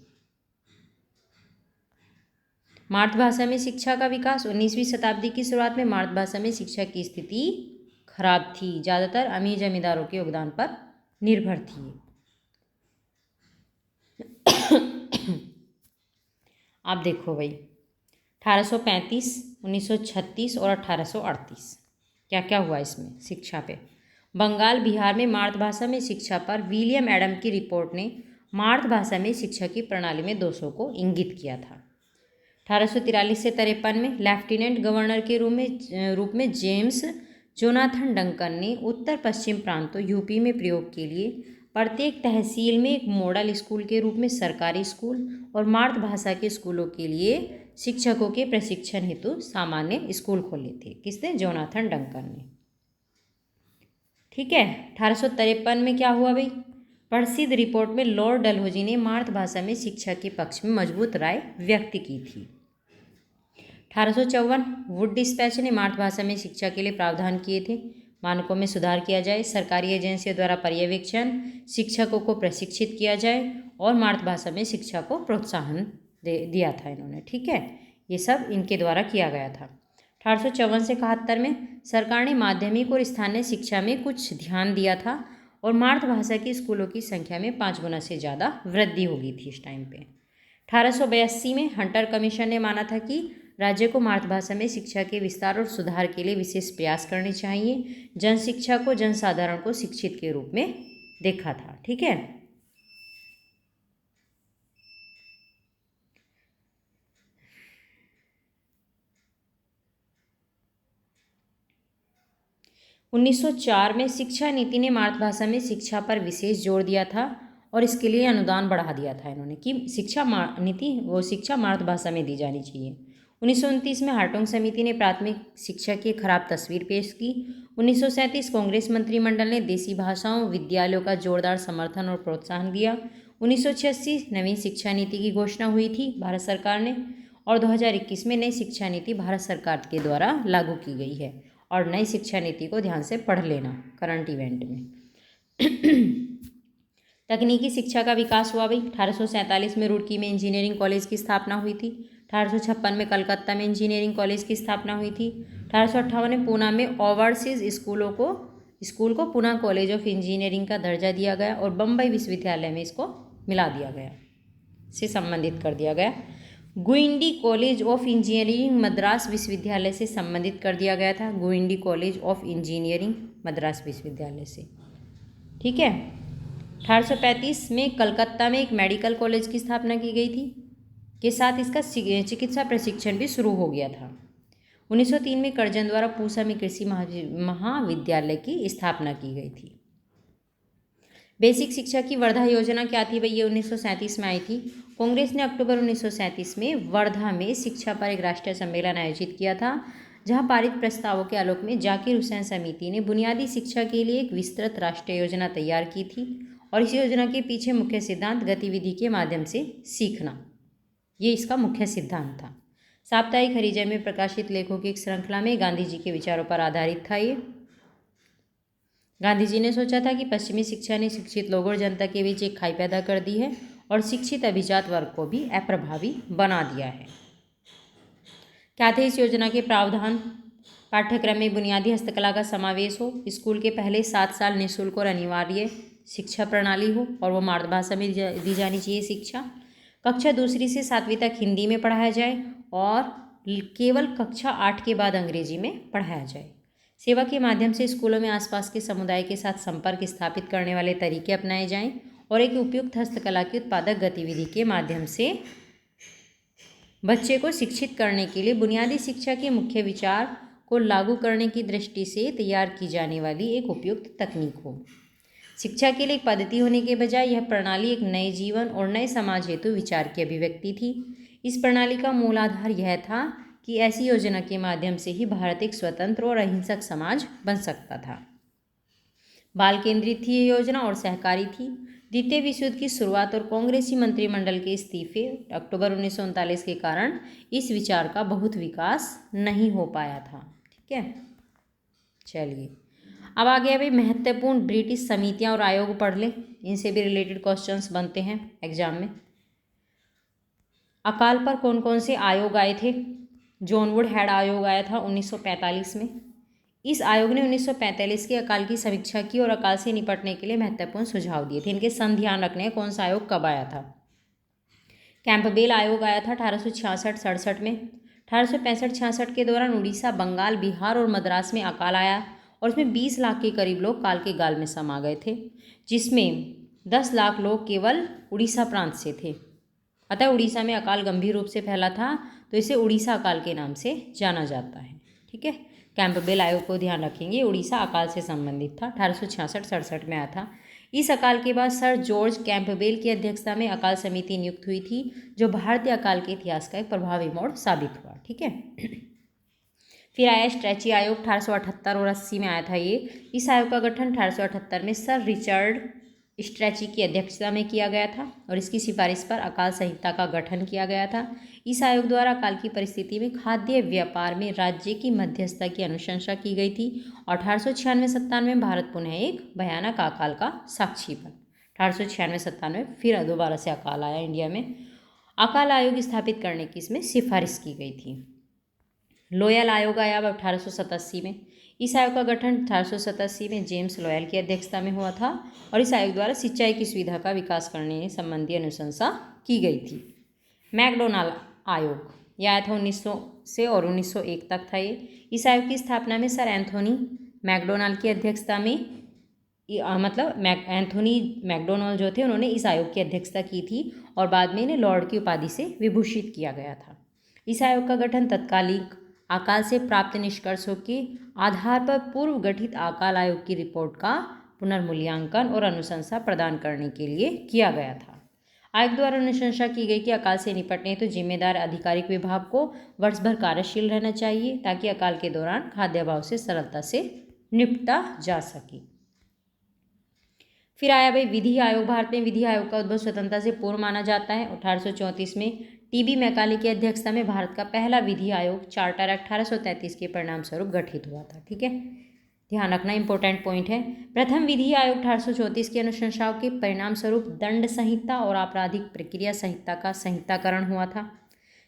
मातृभाषा में शिक्षा का विकास, 19वीं शताब्दी की शुरुआत में मातृभाषा में शिक्षा की स्थिति खराब थी, ज़्यादातर अमीर जमींदारों के योगदान पर निर्भर थी। आप देखो भाई 1835, 1936 और 1838 क्या क्या हुआ इसमें शिक्षा पे। बंगाल बिहार में मातृभाषा में शिक्षा पर विलियम एडम की रिपोर्ट ने मातृभाषा में शिक्षा की प्रणाली में दोषों को इंगित किया था। 1843 से 53 में लेफ्टिनेंट गवर्नर के रूप में जेम्स जोनाथन डंकन ने उत्तर पश्चिम प्रांतों यूपी में प्रयोग के लिए प्रत्येक तहसील में एक मॉडल स्कूल के रूप में सरकारी स्कूल और मातृभाषा के स्कूलों के लिए शिक्षकों के प्रशिक्षण हेतु सामान्य स्कूल खोले थे। किसने? जोनाथन डंकन ने। ठीक है, 1853 में क्या हुआ भाई? प्रसिद्ध रिपोर्ट में लॉर्ड डलहौजी ने मातृभाषा में शिक्षा के पक्ष में मजबूत राय व्यक्त की थी। 1854 वुड डिस्पैच ने मातृभाषा में शिक्षा के लिए प्रावधान किए थे। मानकों में सुधार किया जाए, सरकारी एजेंसियों द्वारा पर्यवेक्षण, शिक्षकों को प्रशिक्षित किया जाए और मातृभाषा में शिक्षा को प्रोत्साहन दिया था इन्होंने। ठीक है, ये सब इनके द्वारा किया गया था। 1854 से 71 में सरकार ने माध्यमिक और स्थानीय शिक्षा में कुछ ध्यान दिया था और मातृभाषा के स्कूलों की संख्या में 5 गुना से ज़्यादा वृद्धि हो गई थी इस टाइम पे। 1882 में हंटर कमीशन ने माना था कि राज्य को मातृभाषा में शिक्षा के विस्तार और सुधार के लिए विशेष प्रयास करने चाहिए। जनशिक्षा को जनसाधारण को शिक्षित के रूप में देखा था। ठीक है, उन्नीस 1904 में शिक्षा नीति ने मातृभाषा में शिक्षा पर विशेष जोर दिया था और इसके लिए अनुदान बढ़ा दिया था इन्होंने कि शिक्षा मातृभाषा में दी जानी चाहिए। 1929 में हार्टोंग समिति ने प्राथमिक शिक्षा की खराब तस्वीर पेश की। 1937 कांग्रेस मंत्रिमंडल ने देसी भाषाओं विद्यालयों का जोरदार समर्थन और प्रोत्साहन दिया। 1986 नवीन शिक्षा नीति की घोषणा हुई थी भारत सरकार ने और 2021 में नई शिक्षा नीति भारत सरकार के द्वारा लागू की गई है। और नई शिक्षा नीति को ध्यान से पढ़ लेना करंट इवेंट में। तकनीकी शिक्षा का विकास हुआ भाई। 1847 में रुड़की में इंजीनियरिंग कॉलेज की स्थापना हुई थी। 1856 में कलकत्ता में इंजीनियरिंग कॉलेज की स्थापना हुई थी। 1858 में पूना में ओवरसीज स्कूल को पूना कॉलेज ऑफ इंजीनियरिंग का दर्जा दिया गया और बम्बई विश्वविद्यालय में इसको मिला दिया गया, से संबंधित कर दिया गया। Guindy college of engineering Madras विश्वविद्यालय से संबंधित कर दिया गया था। Guindy college of engineering Madras विश्वविद्यालय से। ठीक है, 1835 में कलकत्ता में एक मेडिकल कॉलेज की स्थापना की गई थी के साथ इसका चिकित्सा प्रशिक्षण भी शुरू हो गया था। 1903 में कर्जन द्वारा पूसा में कृषि महाविद्यालय की स्थापना की गई थी। बेसिक शिक्षा की वर्धा योजना क्या थी भाई? ये 1937 में आई थी। कांग्रेस ने अक्टूबर 1937 में वर्धा में शिक्षा पर एक राष्ट्रीय सम्मेलन आयोजित किया था, जहां पारित प्रस्तावों के आलोक में जाकिर हुसैन समिति ने बुनियादी शिक्षा के लिए एक विस्तृत राष्ट्रीय योजना तैयार की थी और इस योजना के पीछे मुख्य सिद्धांत गतिविधि के माध्यम से सीखना, ये इसका मुख्य सिद्धांत था। साप्ताहिक हरिजन में प्रकाशित लेखों की एक श्रृंखला में गांधी जी के विचारों पर आधारित था। ये गांधी जी ने सोचा था कि पश्चिमी शिक्षा ने शिक्षित लोगों और जनता के बीच एक खाई पैदा कर दी है और शिक्षित अभिजात वर्ग को भी अप्रभावी बना दिया है। क्या थे इस योजना के प्रावधान? पाठ्यक्रम में बुनियादी हस्तकला का समावेश हो, स्कूल के पहले 7 साल निःशुल्क और अनिवार्य शिक्षा प्रणाली हो और वो मातृभाषा में दी जानी चाहिए शिक्षा। कक्षा 2 से 7वीं तक हिंदी में पढ़ाया जाए और केवल कक्षा 8 के बाद अंग्रेजी में पढ़ाया जाए। सेवा के माध्यम से स्कूलों में आसपास के समुदाय के साथ संपर्क स्थापित करने वाले तरीके अपनाए जाएं और एक उपयुक्त हस्तकला की उत्पादक गतिविधि के माध्यम से बच्चे को शिक्षित करने के लिए बुनियादी शिक्षा के मुख्य विचार को लागू करने की दृष्टि से तैयार की जाने वाली एक उपयुक्त तकनीक हो। शिक्षा के लिए एक पद्धति होने के बजाय यह प्रणाली एक नए जीवन और नए समाज हेतु विचार की अभिव्यक्ति थी। इस प्रणाली का मूल आधार यह था कि ऐसी योजना के माध्यम से ही भारत एक स्वतंत्र और अहिंसक समाज बन सकता था। बाल केंद्रित थी ये योजना और सहकारी थी। द्वितीय विश्व युद्ध की शुरुआत और कांग्रेसी मंत्रिमंडल के इस्तीफे अक्टूबर 1939 के कारण इस विचार का बहुत विकास नहीं हो पाया था। ठीक है, चलिए अब आगे भाई महत्वपूर्ण ब्रिटिश समितियां और आयोग पढ़ लें, इनसे भी रिलेटेड क्वेश्चंस बनते हैं एग्जाम में। अकाल पर कौन कौन से आयोग आए थे? जॉन वुड हेड आयोग आया था 1945 में। इस आयोग ने 1945 के अकाल की समीक्षा की और अकाल से निपटने के लिए महत्वपूर्ण सुझाव दिए थे। इनके सन ध्यान रखने कौन सा आयोग कब आया था। कैंपबेल आयोग आया था 1866-67 में। 1865-66 के दौरान उड़ीसा, बंगाल, बिहार और मद्रास में अकाल आया और इसमें 20 लाख के करीब लोग काल के गाल में समा गए थे, जिसमें 10 लाख लोग केवल उड़ीसा प्रांत से थे। अतः उड़ीसा में अकाल गंभीर रूप से फैला था, तो इसे उड़ीसा अकाल के नाम से जाना जाता है। ठीक है, कैंपबेल आयोग को ध्यान रखेंगे, उड़ीसा अकाल से संबंधित था, 1866-67 में आया था। इस अकाल के बाद सर जॉर्ज कैंपबेल की अध्यक्षता में अकाल समिति नियुक्त हुई थी, जो भारतीय अकाल के इतिहास का एक प्रभावी मोड़ साबित हुआ। ठीक है, फिर आया स्ट्रैची आयोग 1878 और 80 में आया था ये। इस आयोग का गठन 1878 में सर रिचर्ड स्ट्रैची की अध्यक्षता में किया गया था और इसकी सिफारिश पर अकाल संहिता का गठन किया गया था। इस आयोग द्वारा अकाल की परिस्थिति में खाद्य व्यापार में राज्य की मध्यस्थता की अनुशंसा की गई थी और 1896-97 में भारत पुनः एक भयानक अकाल का साक्षी बना। 1896-97 फिर दोबारा से अकाल आया इंडिया में। अकाल आयोग स्थापित करने की इसमें सिफारिश की गई थी। लोयल आयोग आया अब 1887 में। इस आयोग का गठन 1887 में जेम्स लोयल की अध्यक्षता में हुआ था और इस आयोग द्वारा सिंचाई की सुविधा का विकास करने संबंधी अनुशंसा की गई थी। मैकडोनाल्ड आयोग यह आया था 1900 से और 1901 तक था ये। इस आयोग की स्थापना में सर एंथोनी मैकडोनाल्ड की अध्यक्षता में एंथोनी मैकडोनाल्ड जो थे उन्होंने इस आयोग की अध्यक्षता की थी और बाद में इन्हें लॉर्ड की उपाधि से विभूषित किया गया था। इस आयोग का गठन तत्कालिक अकाल से प्राप्त निष्कर्षों के आधार पर पूर्व गठित अकाल आयोग की रिपोर्ट का पुनर्मूल्यांकन और अनुशंसा प्रदान करने के लिए किया गया था। आयोग द्वारा अनुशंसा की गई कि अकाल से निपटने हेतु जिम्मेदार आधिकारिक विभाग को वर्ष भर कार्यशील रहना चाहिए ताकि अकाल के दौरान खाद्य अभाव से सरलता से निपटा जा सके। फिर आया भाई विधि आयोग। भारत में विधि आयोग का उद्भव स्वतंत्रता से पूर्व माना जाता है। 1834 में टीबी मैकाले की अध्यक्षता में भारत का पहला विधि आयोग चार्टर 1833 के परिणाम स्वरूप गठित हुआ था। ठीक है, ध्यान रखना इंपॉर्टेंट पॉइंट है। प्रथम विधि आयोग 1834 की अनुशंसाओं के परिणाम स्वरूप दंड संहिता और आपराधिक प्रक्रिया संहिता का संहिताकरण हुआ था।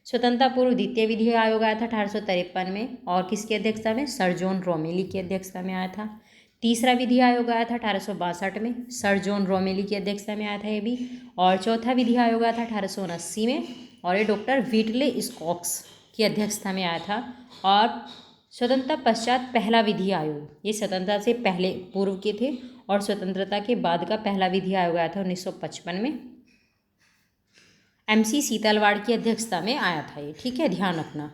स्वतंत्रता पूर्व द्वितीय विधि आयोग आया था 1853 में और किसकी अध्यक्षता में? सर जॉन रोमेली की अध्यक्षता में आया था। तीसरा विधि आयोग आया था 1862 में, सर जॉन रोमेली की अध्यक्षता में आया था ये भी। और चौथा विधि आयोग आया था 1879 में और ये डॉक्टर व्हीटले स्कॉक्स की अध्यक्षता में आया था। और स्वतंत्रता पश्चात पहला विधि आयोग, ये स्वतंत्रता से पहले पूर्व के थे और स्वतंत्रता के बाद का पहला विधि आयोग आया था 1955 में। MC सीतलवाड़ की अध्यक्षता में आया था ये। ठीक है, ध्यान रखना।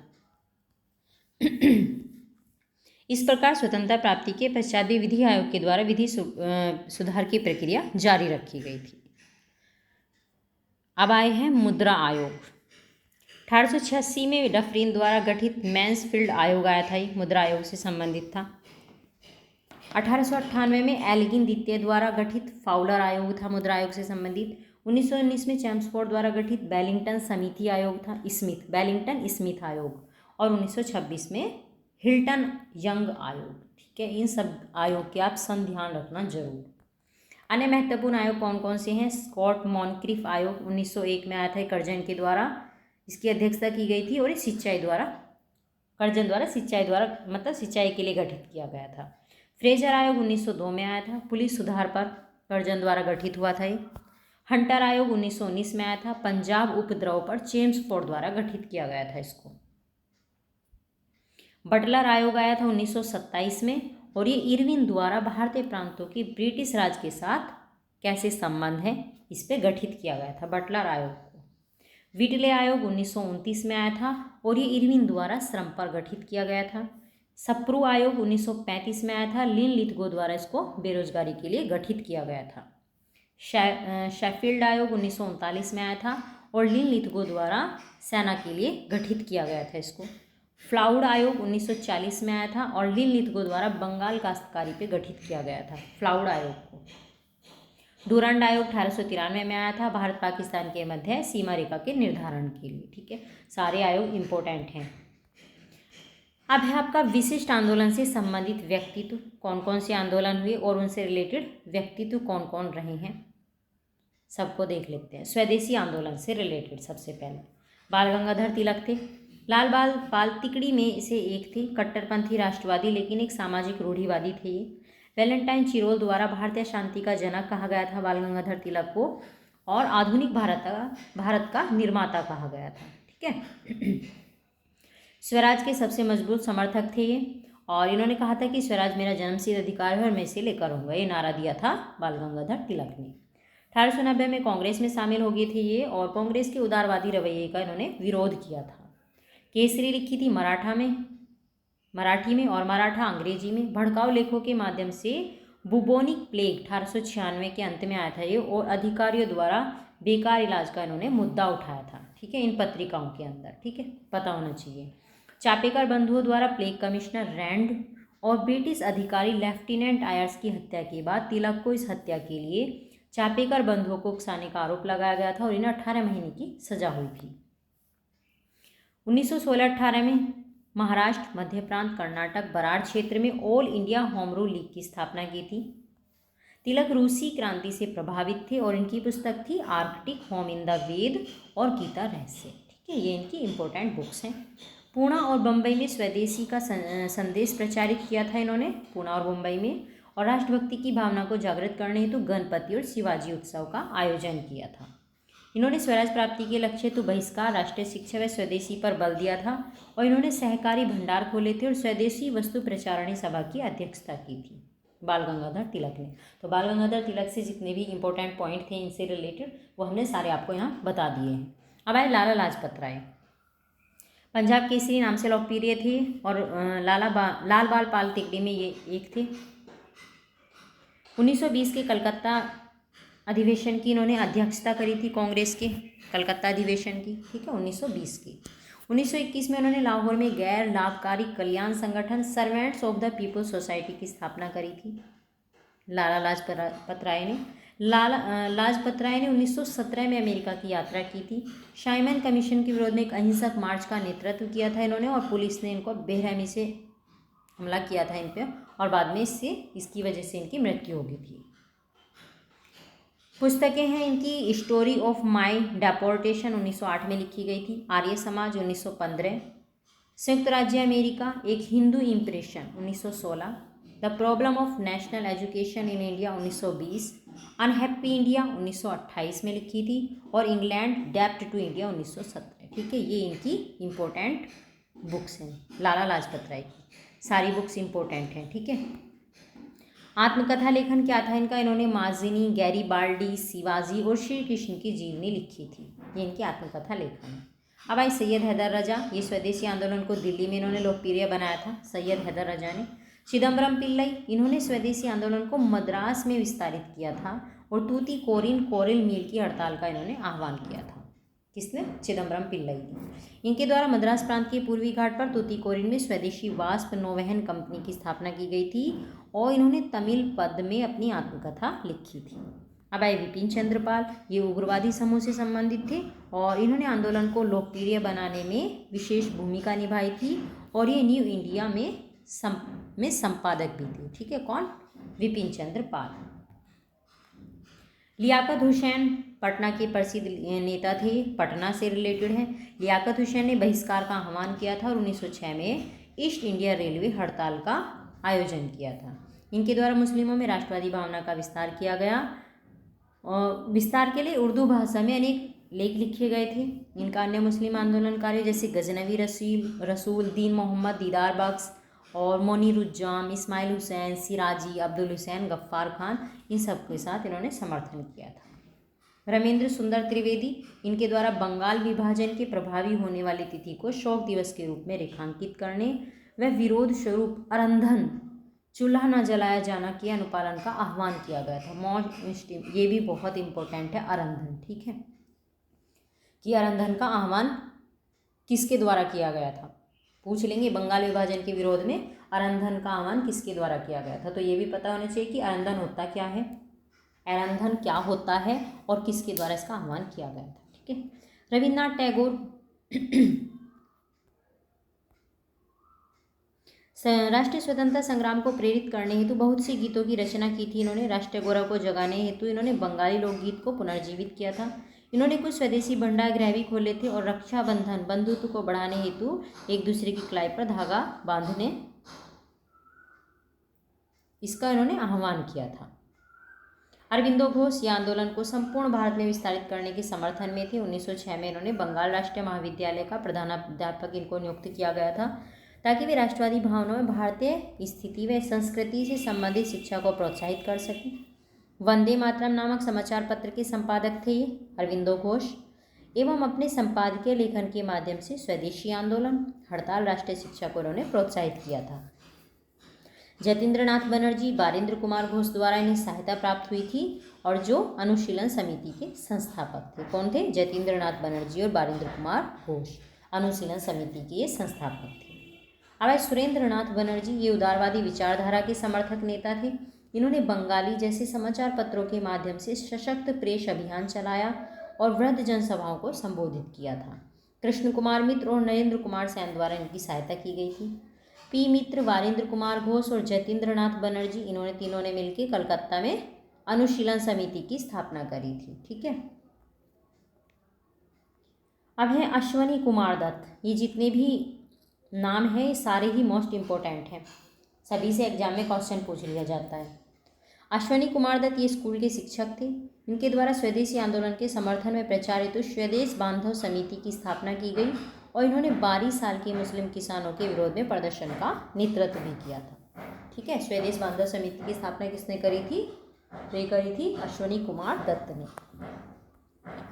इस प्रकार स्वतंत्रता प्राप्ति के पश्चात भी विधि आयोग के द्वारा विधि सुधार की प्रक्रिया जारी रखी गई थी। अब आए हैं मुद्रा आयोग। 1886 में डफरिन द्वारा गठित मैन्सफील्ड आयोग आया था, ये मुद्रा आयोग से संबंधित था। 1898 में एल्गिन द्वितीय द्वारा गठित फाउलर आयोग था, मुद्रा आयोग से संबंधित। 1919 में चैम्सफोर्ड द्वारा गठित बेलिंगटन समिति आयोग था, बेलिंगटन स्मिथ आयोग। और 1926 में हिल्टन यंग आयोग। ठीक है, इन सब आयोग के आप ध्यान रखना जरूर। अन्य महत्वपूर्ण आयोग कौन कौन से हैं? स्कॉट मॉनक्रिफ आयोग 1901 में आया था, कर्जन के द्वारा इसकी अध्यक्षता की गई थी और ये कर्जन द्वारा सिंचाई के लिए गठित किया गया था। फ्रेजर आयोग 1902 में आया था, पुलिस सुधार पर कर्जन द्वारा गठित हुआ था ये। हंटर आयोग 1919 में आया था, पंजाब उपद्रव पर चेम्सफोर्ड द्वारा गठित किया गया था इसको। बटलर आयोग आया था 1927 में और ये इरविन द्वारा भारतीय प्रांतों की ब्रिटिश राज के साथ कैसे संबंध है इस पे गठित किया गया था बटलर आयोग को। व्हीटले आयोग 1929 में आया था और ये इरविन द्वारा श्रम पर गठित किया गया था। सप्रू आयोग 1935 में आया था। लिन लिथगो द्वारा इसको बेरोजगारी के लिए गठित किया गया था। शेफील्ड आयोग 1939 में आया था और लिन लिथगो द्वारा सेना के लिए गठित किया गया था इसको। फ्लाउड आयोग 1940 में आया था और लिन लिथगो द्वारा बंगाल काश्तकारी पे गठित किया गया था फ्लाउड आयोग को। डूरांड आयोग 1893 में आया था, भारत पाकिस्तान के मध्य सीमा रेखा के निर्धारण के लिए। ठीक है, सारे आयोग इम्पोर्टेंट हैं। अब है आपका विशिष्ट आंदोलन से संबंधित व्यक्तित्व, कौन कौन से आंदोलन हुए और उनसे रिलेटेड व्यक्तित्व कौन कौन रहे हैं, सबको देख लेते हैं। स्वदेशी आंदोलन से रिलेटेड सबसे पहले बाल गंगाधर तिलक थे। लाल बाल पाल तिकड़ी में से एक थे। कट्टरपंथी राष्ट्रवादी लेकिन एक सामाजिक रूढ़िवादी थे ये। वैलेंटाइन चिरोल द्वारा भारतीय शांति का जनक कहा गया था बाल गंगाधर तिलक को, और आधुनिक भारत का निर्माता कहा गया था। ठीक है, स्वराज के सबसे मजबूत समर्थक थे ये, और इन्होंने कहा था कि स्वराज मेरा जन्मसिद्ध अधिकार है और मैं इसे लेकर रहूँगा, ये नारा दिया था बाल गंगाधर तिलक ने। 1890 में कांग्रेस में शामिल हो गए थे ये, और कांग्रेस के उदारवादी रवैये का इन्होंने विरोध किया था। केसरी लिखी थी मराठी में और मराठा अंग्रेजी में। भड़काऊ लेखों के माध्यम से बुबोनिक प्लेग 1896 के अंत में आया था ये, और अधिकारियों द्वारा बेकार इलाज का इन्होंने मुद्दा उठाया था। ठीक है, इन पत्रिकाओं के अंदर। ठीक है, पता होना चाहिए। चापेकर बंधुओं द्वारा प्लेग कमिश्नर रैंड और ब्रिटिश अधिकारी लेफ्टिनेंट आयर्स की हत्या के बाद तिलक को इस हत्या के लिए चापेकर बंधुओं को उकसाने का आरोप लगाया गया था और इन्हें 18 महीने की सजा हुई थी। 1916-18 में महाराष्ट्र, मध्य प्रांत, कर्नाटक, बराड़ क्षेत्र में all India home rule league की स्थापना की थी। तिलक रूसी क्रांति से प्रभावित थे और इनकी पुस्तक थी आर्कटिक होम इन द वेद और गीता रहस्य। ठीक है, ये इनकी इंपॉर्टेंट बुक्स हैं। पूना और बम्बई में स्वदेशी का संदेश प्रचारित किया था इन्होंने, पूना और मुंबई में, और राष्ट्रभक्ति की भावना को जागृत करने हेतु गणपति और शिवाजी उत्सव का आयोजन किया था। इन्होंने स्वराज प्राप्ति के लक्ष्य हेतु बहिष्कार, राष्ट्रीय शिक्षा व स्वदेशी पर बल दिया था, और इन्होंने सहकारी भंडार खोले थे और स्वदेशी वस्तु प्रचारणी सभा की अध्यक्षता की थी बाल गंगाधर तिलक ने। तो बाल गंगाधर तिलक से जितने भी इंपॉर्टेंट पॉइंट थे इनसे रिलेटेड वो हमने सारे आपको यहाँ बता दिए हैं। अब आए लाला लाजपत राय। पंजाब केसरी नाम से लोकप्रिय थे और लाल बाल पाल तिकड़ी में ये एक थे। 1920 के कलकत्ता अधिवेशन की इन्होंने अध्यक्षता करी थी, कांग्रेस के कलकत्ता अधिवेशन की। ठीक है, 1920 की। 1921 में उन्होंने लाहौर में गैर लाभकारी कल्याण संगठन servants of the people's society की स्थापना करी थी लाला लाजपत राय ने। लाजपत राय ने 1917 में अमेरिका की यात्रा की थी। शाइमन कमीशन के विरोध में एक अहिंसक मार्च का नेतृत्व किया था इन्होंने, और पुलिस ने इनको बेरहमी से हमला किया था इन पर, और बाद में इसकी वजह से इनकी मृत्यु हो गई थी। पुस्तकें हैं इनकी, स्टोरी ऑफ माई डेपोर्टेशन 1908 में लिखी गई थी, आर्य समाज 1915, संयुक्त राज्य अमेरिका एक Hindu impression 1916, the problem of national education in India 1920, unhappy India 1928 में लिखी थी, और इंग्लैंड डेप्ट टू इंडिया 1917। ठीक है, ये इनकी इम्पोर्टेंट बुक्स हैं लाला लाजपत राय की, सारी बुक्स इम्पोर्टेंट हैं। ठीक है, आत्मकथा लेखन क्या था इनका, इन्होंने माजिनी, गैरीबाल्डी, शिवाजी और श्री कृष्ण की जीवनी लिखी थी, ये इनकी आत्मकथा लेखन है। अब आई सैयद हैदर रजा। ये स्वदेशी आंदोलन को दिल्ली में इन्होंने लोकप्रिय बनाया था सैयद हैदर रजा ने। चिदम्बरम पिल्लई, इन्होंने स्वदेशी आंदोलन को मद्रास में विस्तारित किया था, और तूती कोरिल मिल की हड़ताल का इन्होंने आह्वान किया था। किसने? चिदम्बरम पिल्लई ने। इनके द्वारा मद्रास प्रांत के पूर्वी घाट पर तूतीकोरिन में स्वदेशी वाष्प नौवहन कंपनी की स्थापना की गई थी, और इन्होंने तमिल पद में अपनी आत्मकथा लिखी थी। अब आए विपिन चंद्र पाल। ये उग्रवादी समूह से संबंधित थे, और इन्होंने आंदोलन को लोकप्रिय बनाने में विशेष भूमिका निभाई थी, और ये न्यू इंडिया में संपादक भी थे। ठीक है, कौन? विपिन चंद्र पाल। लियाकत हुसैन पटना के प्रसिद्ध नेता थे, पटना से रिलेटेड है। लियाकत हुसैन ने बहिष्कार का आह्वान किया था और 1906 में ईस्ट इंडिया रेलवे हड़ताल का आयोजन किया था। इनके द्वारा मुस्लिमों में राष्ट्रवादी भावना का विस्तार किया गया, और विस्तार के लिए उर्दू भाषा में अनेक लेख लिखे गए थे। इनका अन्य मुस्लिम आंदोलनकारी जैसे गजनवी रसूल, दीन मोहम्मद, दीदार बख्श और मोनीरुज्जाम, इस्माइल हुसैन, सिराजी, अब्दुल हुसैन, गफ्फार खान, इन सब के साथ इन्होंने समर्थन किया था। रमेंद्र सुंदर त्रिवेदी, इनके द्वारा बंगाल विभाजन के प्रभावी होने वाली तिथि को शोक दिवस के रूप में रेखांकित करने व विरोध स्वरूप अरंधन चूल्हा न जलाया जाना के अनुपालन का आह्वान किया गया था। मोस्ट ये भी बहुत इंपॉर्टेंट है अरंधन, ठीक है, कि अरंधन का आह्वान किसके द्वारा किया गया था, पूछ लेंगे। बंगाल विभाजन के विरोध में अरंधन का आह्वान किसके द्वारा किया गया था, तो ये भी पता होना चाहिए कि अरंधन होता क्या है, अरंधन क्या होता है और किसके द्वारा इसका आह्वान किया गया था, ठीक है। रविन्द्रनाथ टैगोर राष्ट्रीय स्वतंत्रता संग्राम को प्रेरित करने हेतु बहुत सी गीतों की रचना की थी इन्होंने। राष्ट्रीय गौरव को जगाने हेतु इन्होंने बंगाली लोकगीत को पुनर्जीवित किया था। इन्होंने कुछ स्वदेशी भंडारगृह भी खोले थे और रक्षाबंधन बंधुत्व को बढ़ाने हेतु एक दूसरे की कलाई पर धागा बांधने इसका इन्होंने आह्वान किया था। अरविंदो घोष यह आंदोलन को संपूर्ण भारत में विस्तारित करने के समर्थन में थे। 1906 में इन्होंने बंगाल राष्ट्रीय महाविद्यालय का प्रधानाध्यापक इनको नियुक्त किया गया था ताकि वे राष्ट्रवादी भावनाओं में भारतीय स्थिति व संस्कृति से संबंधित शिक्षा को प्रोत्साहित कर सकें। वंदे मातरम नामक समाचार पत्र के संपादक थे ये अरविंदो घोष, एवं अपने संपादकीय लेखन के माध्यम से स्वदेशी आंदोलन, हड़ताल, राष्ट्रीय शिक्षा को उन्होंने प्रोत्साहित किया था। जतीन्द्रनाथ बनर्जी, बारेंद्र कुमार घोष द्वारा इन्हें सहायता प्राप्त हुई थी और जो अनुशीलन समिति के संस्थापक थे। कौन थे? जतीन्द्रनाथ बनर्जी और बारेंद्र कुमार घोष अनुशीलन समिति के ये संस्थापक थे। अब सुरेंद्रनाथ बनर्जी ये उदारवादी विचारधारा के समर्थक नेता थे। इन्होंने बंगाली जैसे समाचार पत्रों के माध्यम से सशक्त प्रेस अभियान चलाया और वृहद जनसभाओं को संबोधित किया था। कृष्ण कुमार मित्र और नरेंद्र कुमार सैन द्वारा इनकी सहायता की गई थी। पी मित्र, वारेंद्र कुमार घोष और जतीन्द्रनाथ बनर्जी इन्होंने तीनों ने मिलकर कलकत्ता में अनुशीलन समिति की स्थापना करी थी, ठीक है। अब है अश्वनी कुमार दत्त। ये जितने भी नाम है ये सारे ही मोस्ट इम्पोर्टेंट हैं, सभी से एग्जाम में क्वेश्चन पूछ लिया जाता है। अश्वनी कुमार दत्त ये स्कूल के शिक्षक थे। इनके द्वारा स्वदेशी आंदोलन के समर्थन में प्रचारित स्वदेश बांधव समिति की स्थापना की गई और इन्होंने 12 साल के मुस्लिम किसानों के विरोध में प्रदर्शन का नेतृत्व भी किया था, ठीक है। स्वदेश बांधव समिति की स्थापना किसने करी थी? तो ये करी थी अश्वनी कुमार दत्त ने।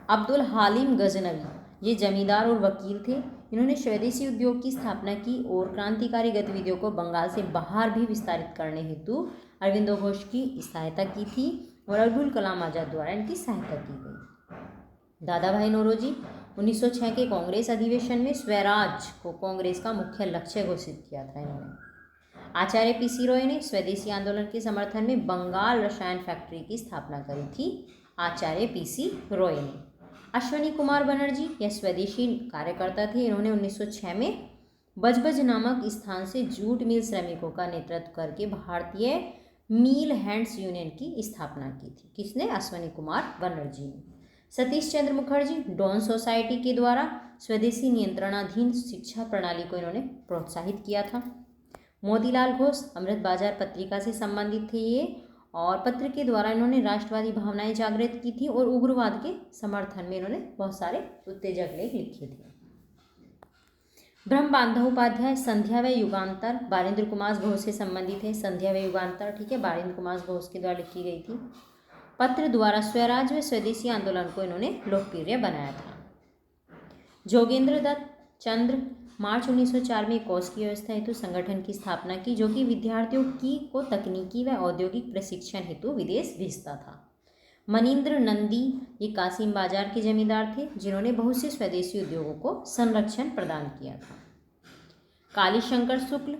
अब्दुल हालिम गजनवी ये जमींदार और वकील थे। इन्होंने स्वदेशी उद्योग की स्थापना की और क्रांतिकारी गतिविधियों को बंगाल से बाहर भी विस्तारित करने हेतु अरविंदो घोष की सहायता की थी और अब्दुल कलाम आज़ाद द्वारा इनकी सहायता की गई। दादा भाई नौरोजी 1906 के कांग्रेस अधिवेशन में स्वराज को कांग्रेस का मुख्य लक्ष्य घोषित किया था इन्होंने। आचार्य पीसी रॉय ने स्वदेशी आंदोलन के समर्थन में बंगाल रसायन फैक्ट्री की स्थापना करी थी। आचार्य पीसी रॉय ने। अश्वनी कुमार बनर्जी यह स्वदेशी कार्यकर्ता थे। इन्होंने 1906 में बजबज नामक स्थान से जूट मिल श्रमिकों का नेतृत्व करके भारतीय मिल हैंड्स यूनियन की स्थापना की थी। किसने? अश्वनी कुमार बनर्जी ने। सतीश चंद्र मुखर्जी डॉन सोसाइटी के द्वारा स्वदेशी नियंत्रणाधीन शिक्षा प्रणाली को इन्होंने प्रोत्साहित किया था। मोतीलाल घोष अमृत बाजार पत्रिका से संबंधित थे ये, और पत्र के द्वारा इन्होंने राष्ट्रवादी भावनाएं जागृत की थी और उग्रवाद के समर्थन में इन्होंने बहुत सारे उत्तेजक लेख लिखे थे। ब्रह्म बांधवोपाध्याय संध्या व युगांतर बारेंद्र कुमार घोष से संबंधित है। संध्या व युगांतर, ठीक है, बारेंद्र कुमार घोष के द्वारा लिखी गई थी। पत्र द्वारा स्वराज व स्वदेशी आंदोलन को इन्होंने लोकप्रिय बनाया था। जोगेंद्र दत्त चंद्र मार्च 1904 में कौश की व्यवस्था हेतु संगठन की स्थापना की जो कि विद्यार्थियों को तकनीकी व औद्योगिक प्रशिक्षण हेतु विदेश भेजता था। मनीन्द्र नंदी ये कासिम बाजार के जमींदार थे जिन्होंने बहुत से स्वदेशी उद्योगों को संरक्षण प्रदान किया था। कालीशंकर शुक्ल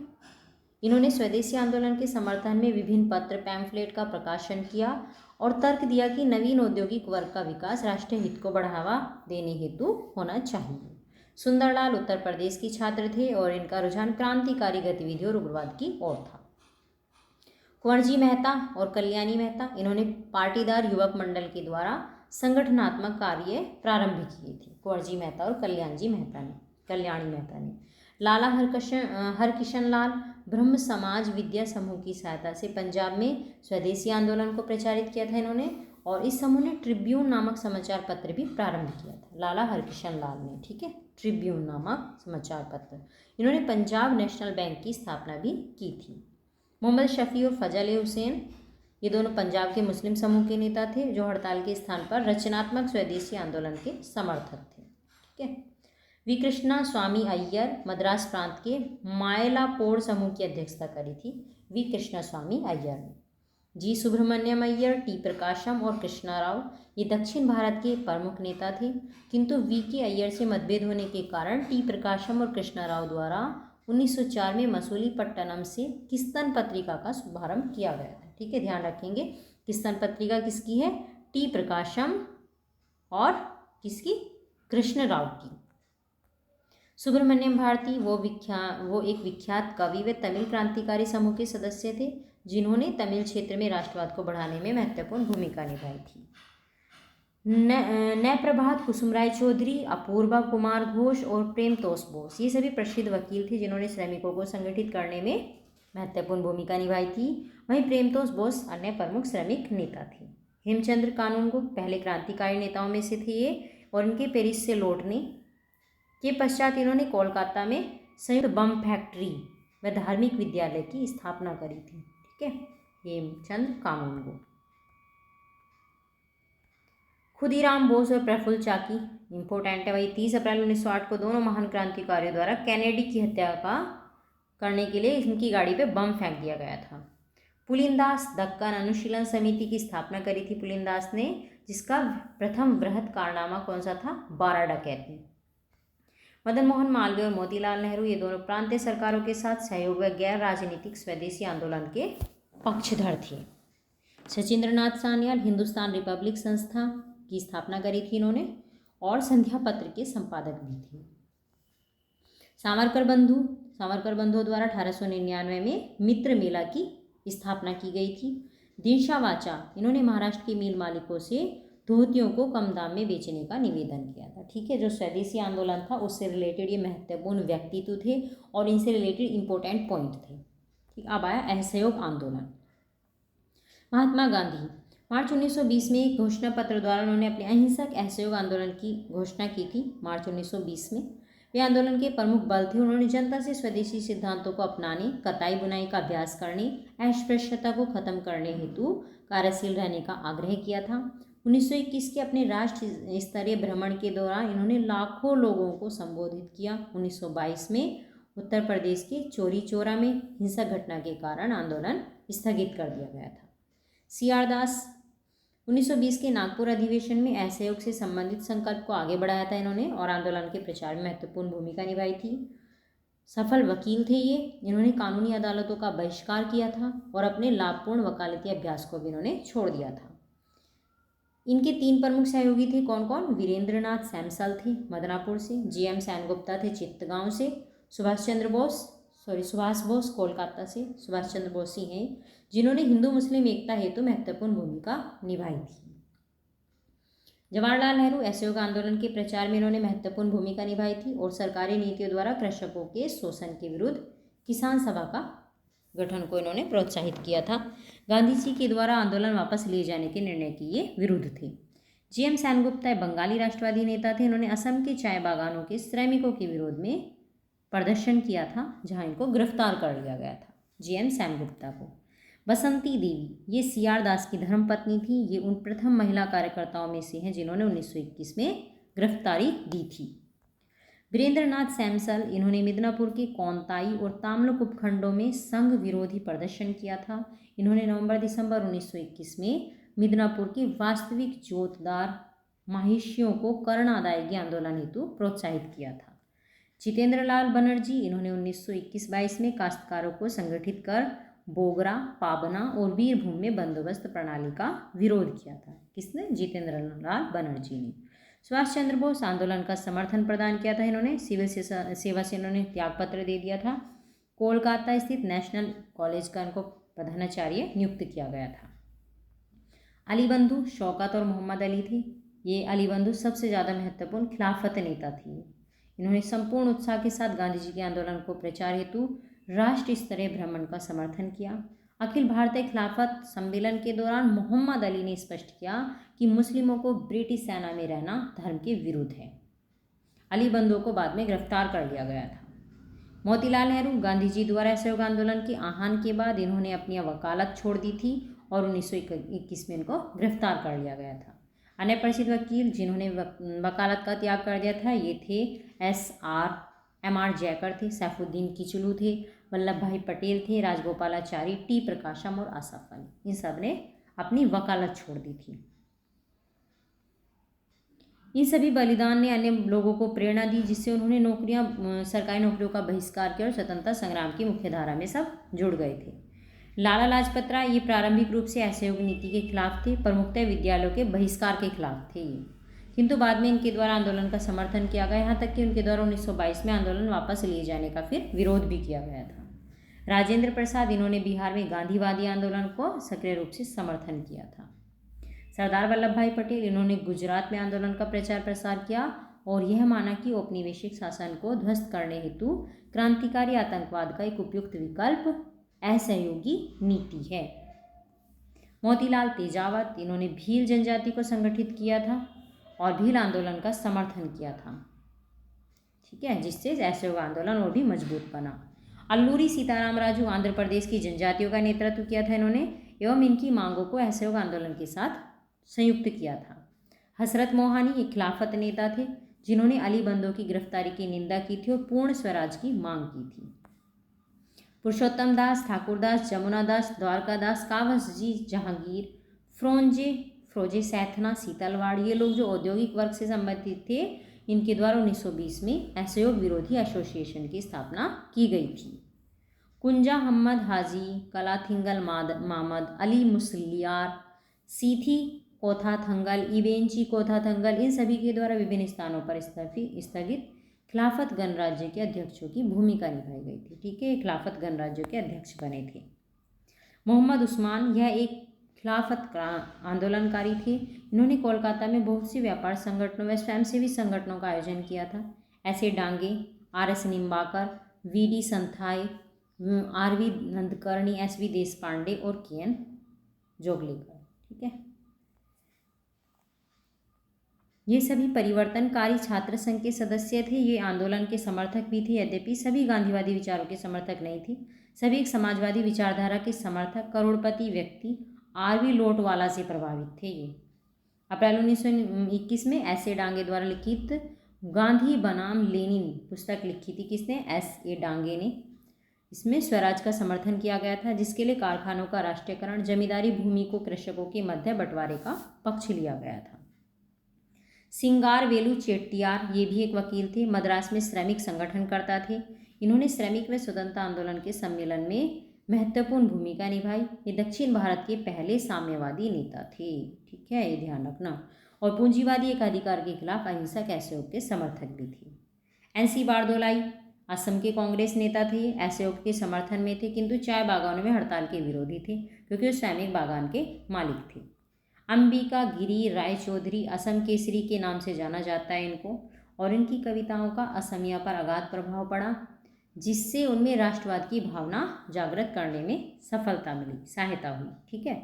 इन्होंने स्वदेशी आंदोलन के समर्थन में विभिन्न पत्र पैम्फलेट का प्रकाशन किया और तर्क दिया कि नवीन औद्योगिक वर्ग का विकास राष्ट्रीय हित को बढ़ावा देने हेतु होना चाहिए। सुंदरलाल उत्तर प्रदेश के छात्र थे और इनका रुझान क्रांतिकारी गतिविधि और उग्रवाद की ओर था। कुंवरजी मेहता और कल्याणी मेहता इन्होंने पाटीदार युवक मंडल के द्वारा संगठनात्मक कार्य प्रारंभ किए थे। कुंवरजी मेहता और कल्याणी मेहता ने लाला हरकिशन लाल ब्रह्म समाज विद्या समूह की सहायता से पंजाब में स्वदेशी आंदोलन को प्रचारित किया था इन्होंने, और इस समूह ने ट्रिब्यून नामक समाचार पत्र भी प्रारंभ किया था। लाला हरकिशन लाल ने, ठीक है, ट्रिब्यून नामक समाचार पत्र। इन्होंने पंजाब नेशनल बैंक की स्थापना भी की थी। मोहम्मद शफी और फजल हुसैन ये दोनों पंजाब के मुस्लिम समूह के नेता थे जो हड़ताल के स्थान पर रचनात्मक स्वदेशी आंदोलन के समर्थक थे, ठीक है। वी कृष्णा स्वामी अय्यर मद्रास प्रांत के मायलापोर समूह की अध्यक्षता करी थी वी कृष्णा स्वामी अय्यर ने। जी सुब्रमण्यम अय्यर, टी प्रकाशम और कृष्णा राव ये दक्षिण भारत के प्रमुख नेता थे, किंतु वी के अय्यर से मतभेद होने के कारण टी प्रकाशम और कृष्णा राव द्वारा 1904 में मसूलीपट्टनम से किस्तन पत्रिका का शुभारंभ किया गया था। ठीक है, ध्यान रखेंगे, किस्तन पत्रिका किसकी है? टी प्रकाशम और किसकी? कृष्ण राव की। सुब्रमण्यम भारती वो एक विख्यात कवि व तमिल क्रांतिकारी समूह के सदस्य थे, जिन्होंने तमिल क्षेत्र में राष्ट्रवाद को बढ़ाने में महत्वपूर्ण भूमिका निभाई थी। न प्रभात कुसुमराय चौधरी, अपूर्वा कुमार घोष और प्रेमतोष बोस ये सभी प्रसिद्ध वकील थे, जिन्होंने श्रमिकों को संगठित करने में महत्वपूर्ण भूमिका निभाई थी। वहीं प्रेमतोष बोस अन्य प्रमुख श्रमिक नेता थे। हेमचंद्र कानूनगो पहले क्रांतिकारी नेताओं में से थे ये, और इनके पेरिस से लौटने के पश्चात इन्होंने कोलकाता में संयुक्त बम फैक्ट्री व धार्मिक विद्यालय की स्थापना करी थी। ठीक है, हेमचंद्र कानूनगो। खुदीराम बोस और प्रफुल्ल चाकी इंपॉर्टेंट है। वही 30 अप्रैल 1908 को दोनों महान क्रांतिकारियों द्वारा कैनेडी की हत्या करने के लिए इनकी गाड़ी पे बम फेंक दिया गया था। पुलिनदास दक्कन अनुशीलन समिति की स्थापना करी थी पुलिनदास ने, जिसका प्रथम बृहत कारनामा कौन सा था? 12 डकैती। मदन मोहन मालवीय और मोतीलाल नेहरू ये दोनों प्रांतीय सरकारों के साथ सहयोग व गैर राजनीतिक स्वदेशी आंदोलन के पक्षधर थे। सचिंद्रनाथ सान्याल हिंदुस्तान रिपब्लिक संस्था की स्थापना करी थी इन्होंने, और संध्या पत्र के संपादक भी थे। सावरकर बंधुओं द्वारा 1899 में मित्र मेला की स्थापना की गई थी। दिनशा वाचा इन्होंने महाराष्ट्र के मिल मालिकों से धोतियों को कम दाम में बेचने का निवेदन किया था। ठीक है, जो स्वदेशी आंदोलन था उससे रिलेटेड ये महत्वपूर्ण व्यक्तित्व थे और इनसे रिलेटेड इंपॉर्टेंट पॉइंट थे। ठीक, अब आया असहयोग आंदोलन। महात्मा गांधी मार्च 1920 में एक घोषणा पत्र द्वारा उन्होंने अपने अहिंसक असहयोग आंदोलन की घोषणा की थी। मार्च 1920 में वे आंदोलन के प्रमुख बल थे। उन्होंने जनता से स्वदेशी सिद्धांतों को अपनाने, कताई बुनाई का अभ्यास करने, अस्पृश्यता को खत्म करने हेतु कार्यशील रहने का आग्रह किया था। 1921 के अपने राष्ट्र स्तरीय भ्रमण के दौरान इन्होंने लाखों लोगों को संबोधित किया। 1922 में उत्तर प्रदेश के चौरी चौरा में हिंसक घटना के कारण आंदोलन स्थगित कर दिया गया था। CR दास 1920 के नागपुर अधिवेशन में असहयोग से संबंधित संकल्प को आगे बढ़ाया था इन्होंने, और आंदोलन के प्रचार में महत्वपूर्ण भूमिका निभाई थी। सफल वकील थे ये, इन्होंने कानूनी अदालतों का बहिष्कार किया था और अपने लाभपूर्ण वकालती अभ्यास को भी इन्होंने छोड़ दिया था। इनके 3 प्रमुख सहयोगी थे। कौन कौन? वीरेंद्रनाथ सैमसल थे मदनापुर से, GM सेनगुप्ता थे चित्तगांव से, सुभाष बोस कोलकाता से। सुभाष चंद्र बोस ही हैं जिन्होंने हिंदू मुस्लिम एकता हेतु महत्वपूर्ण भूमिका निभाई थी। जवाहरलाल नेहरू असहयोग आंदोलन के प्रचार में इन्होंने महत्वपूर्ण भूमिका निभाई थी और सरकारी नीतियों द्वारा कृषकों के शोषण के विरुद्ध किसान सभा का गठन को इन्होंने प्रोत्साहित किया था। गांधी जी के द्वारा आंदोलन वापस लिए जाने के निर्णय के ये विरुद्ध थे। GM सेनगुप्ता बंगाली राष्ट्रवादी नेता थे। इन्होंने असम के चाय बागानों के श्रमिकों के विरोध में प्रदर्शन किया था, जहां इनको गिरफ्तार कर लिया गया था, GM सेनगुप्ता को। बसंती देवी ये CR दास की धर्मपत्नी थी। ये उन प्रथम महिला कार्यकर्ताओं में से हैं जिन्होंने 1921 में गिरफ्तारी दी थी। वीरेंद्रनाथ सैमसल इन्होंने मिदनापुर के कौनताई और तामलुक उपखंडों में संघ विरोधी प्रदर्शन किया था। इन्होंने नवंबर-दिसंबर 1921 में मिदनापुर के वास्तविक जोतदार महिषियों को कर्ण अदायगी आंदोलन हेतु प्रोत्साहित किया था। जितेंद्र लाल बनर्जी इन्होंने 1921-22 में काश्तकारों को संगठित कर बोगरा, पाबना और वीरभूम में बंदोबस्त प्रणाली का विरोध किया था। किसने? जितेंद्र लाल बनर्जी ने। सुभाष चंद्र बोस आंदोलन का समर्थन प्रदान किया था। इन्होंने सिविल सेवा से इन्होंने त्यागपत्र दे दिया था। कोलकाता स्थित नेशनल कॉलेज का इनको प्रधानाचार्य नियुक्त किया गया था। अली बंधु शौकत और मोहम्मद अली थे। ये अली बंधु सबसे ज़्यादा महत्वपूर्ण खिलाफत नेता थे। इन्होंने संपूर्ण उत्साह के साथ गांधी जी के आंदोलन को प्रचार हेतु राष्ट्र स्तरीय भ्रमण का समर्थन किया। अखिल भारतीय खिलाफत सम्मेलन के दौरान मोहम्मद अली ने स्पष्ट किया कि मुस्लिमों को ब्रिटिश सेना में रहना धर्म के विरुद्ध है। अली बंधु को बाद में गिरफ्तार कर लिया गया था। मोतीलाल नेहरू गांधी जी द्वारा असहयोग आंदोलन के आह्वान के बाद इन्होंने अपनी वकालत छोड़ दी थी और 1921 में इनको गिरफ्तार कर लिया गया था। अन्य प्रसिद्ध वकील जिन्होंने वकालत का त्याग कर दिया था ये थे एम आर जयकर थे, सैफुद्दीन किचलू थे, वल्लभ भाई पटेल थे, राजगोपालाचारी, टी प्रकाशम और आसफ अली। इन सब ने अपनी वकालत छोड़ दी थी। इन सभी बलिदान ने अन्य लोगों को प्रेरणा दी, जिससे उन्होंने सरकारी नौकरियों का बहिष्कार किया और स्वतंत्रता संग्राम की मुख्य धारा में सब जुड़ गए थे। लाला लाजपत राय ये प्रारंभिक रूप से असहयोग नीति के खिलाफ थे, प्रमुखतः विद्यालयों के बहिष्कार के खिलाफ थे ये, किंतु बाद में इनके द्वारा आंदोलन का समर्थन किया गया, यहाँ तक कि उनके द्वारा 1922 में आंदोलन वापस लिए जाने का फिर विरोध भी किया गया था। राजेंद्र प्रसाद, इन्होंने बिहार में गांधीवादी आंदोलन को सक्रिय रूप से समर्थन किया था। सरदार वल्लभ भाई पटेल, इन्होंने गुजरात में आंदोलन का प्रचार प्रसार किया और यह माना कि औपनिवेशिक शासन को ध्वस्त करने हेतु क्रांतिकारी आतंकवाद का एक उपयुक्त विकल्प असहयोगी नीति है। मोतीलाल तेजावत, इन्होंने भील जनजाति को संगठित किया था और भील आंदोलन का समर्थन किया था, ठीक है, जिससे असहयोग आंदोलन और भी मजबूत बना। अल्लूरी सीताराम राजू, आंध्र प्रदेश की जनजातियों का नेतृत्व किया था इन्होंने एवं इनकी मांगों को असहयोग आंदोलन के साथ संयुक्त किया था। हसरत मोहानी एक खिलाफत नेता थे जिन्होंने अली बंदों की गिरफ्तारी की निंदा की थी और पूर्ण स्वराज की मांग की थी। पुरुषोत्तम दास, ठाकुरदास, जमुना दास, द्वारकादास, कावस जी, जहांगीर, फ्रोजे सैथना, सीतलवाड़, ये लोग जो औद्योगिक वर्ग से संबंधित थे, इनके द्वारा 1920 में असहयोग विरोधी एसोसिएशन की स्थापना की गई थी। कुंजा अहमद हाजी, कलाथिंगल मामद, अली मुसलियार, सीथी कोथाथंगल, इवेंची कोथाथंगल, इन सभी के द्वारा विभिन्न स्थानों पर स्थगित खिलाफत गणराज्य के अध्यक्षों की भूमिका निभाई गई थी, ठीक है, खिलाफत गणराज्यों के अध्यक्ष बने थे। मोहम्मद उस्मान, यह एक खिलाफत आंदोलनकारी थे, इन्होंने कोलकाता में बहुत से व्यापार संगठनों व स्वयंसेवी संगठनों का आयोजन किया था, ऐसे Dange, R S. Nimbkar, V D. Santhai, R V. Nandkarni, S V. Deshpande और के.एन. जोगलेकर, ठीक है। ये सभी परिवर्तनकारी छात्र संघ के सदस्य थे, ये आंदोलन के समर्थक भी थे, यद्यपि सभी गांधीवादी विचारों के समर्थक नहीं थे। सभी एक समाजवादी विचारधारा के समर्थक करोड़पति व्यक्ति आर.वी. लोटवाला से प्रभावित थे। ये अप्रैल 1921 में एस.ए. डांगे द्वारा लिखित गांधी बनाम लेनिन पुस्तक लिखी थी, किसने? एस.ए. डांगे ने। इसमें स्वराज का समर्थन किया गया था, जिसके लिए कारखानों का राष्ट्रीयकरण, जमींदारी भूमि को कृषकों के मध्य बंटवारे का पक्ष लिया गया था। सिंगार वेलू चेट्टियार, ये भी एक वकील थे, मद्रास में श्रमिक संगठनकर्ता थे, इन्होंने श्रमिक व स्वतंत्रता आंदोलन के सम्मेलन में महत्वपूर्ण भूमिका निभाई। ये दक्षिण भारत के पहले साम्यवादी नेता थे, ठीक है, ये ध्यान रखना, और पूंजीवादी एकाधिकार के खिलाफ अहिंसक असहयोग के समर्थक भी थे। एन.सी. बारदोलाई असम के कांग्रेस नेता थे, असहयोग के समर्थन में थे, किंतु चाय बागानों में हड़ताल के विरोधी थे क्योंकि वो श्रमिक बागान के मालिक थे। अंबिका गिरी राय चौधरी, असम केसरी के नाम से जाना जाता है इनको, और इनकी कविताओं का असमिया पर अगाध प्रभाव पड़ा, जिससे उनमें राष्ट्रवाद की भावना जागृत करने में सफलता मिली, सहायता हुई, ठीक है।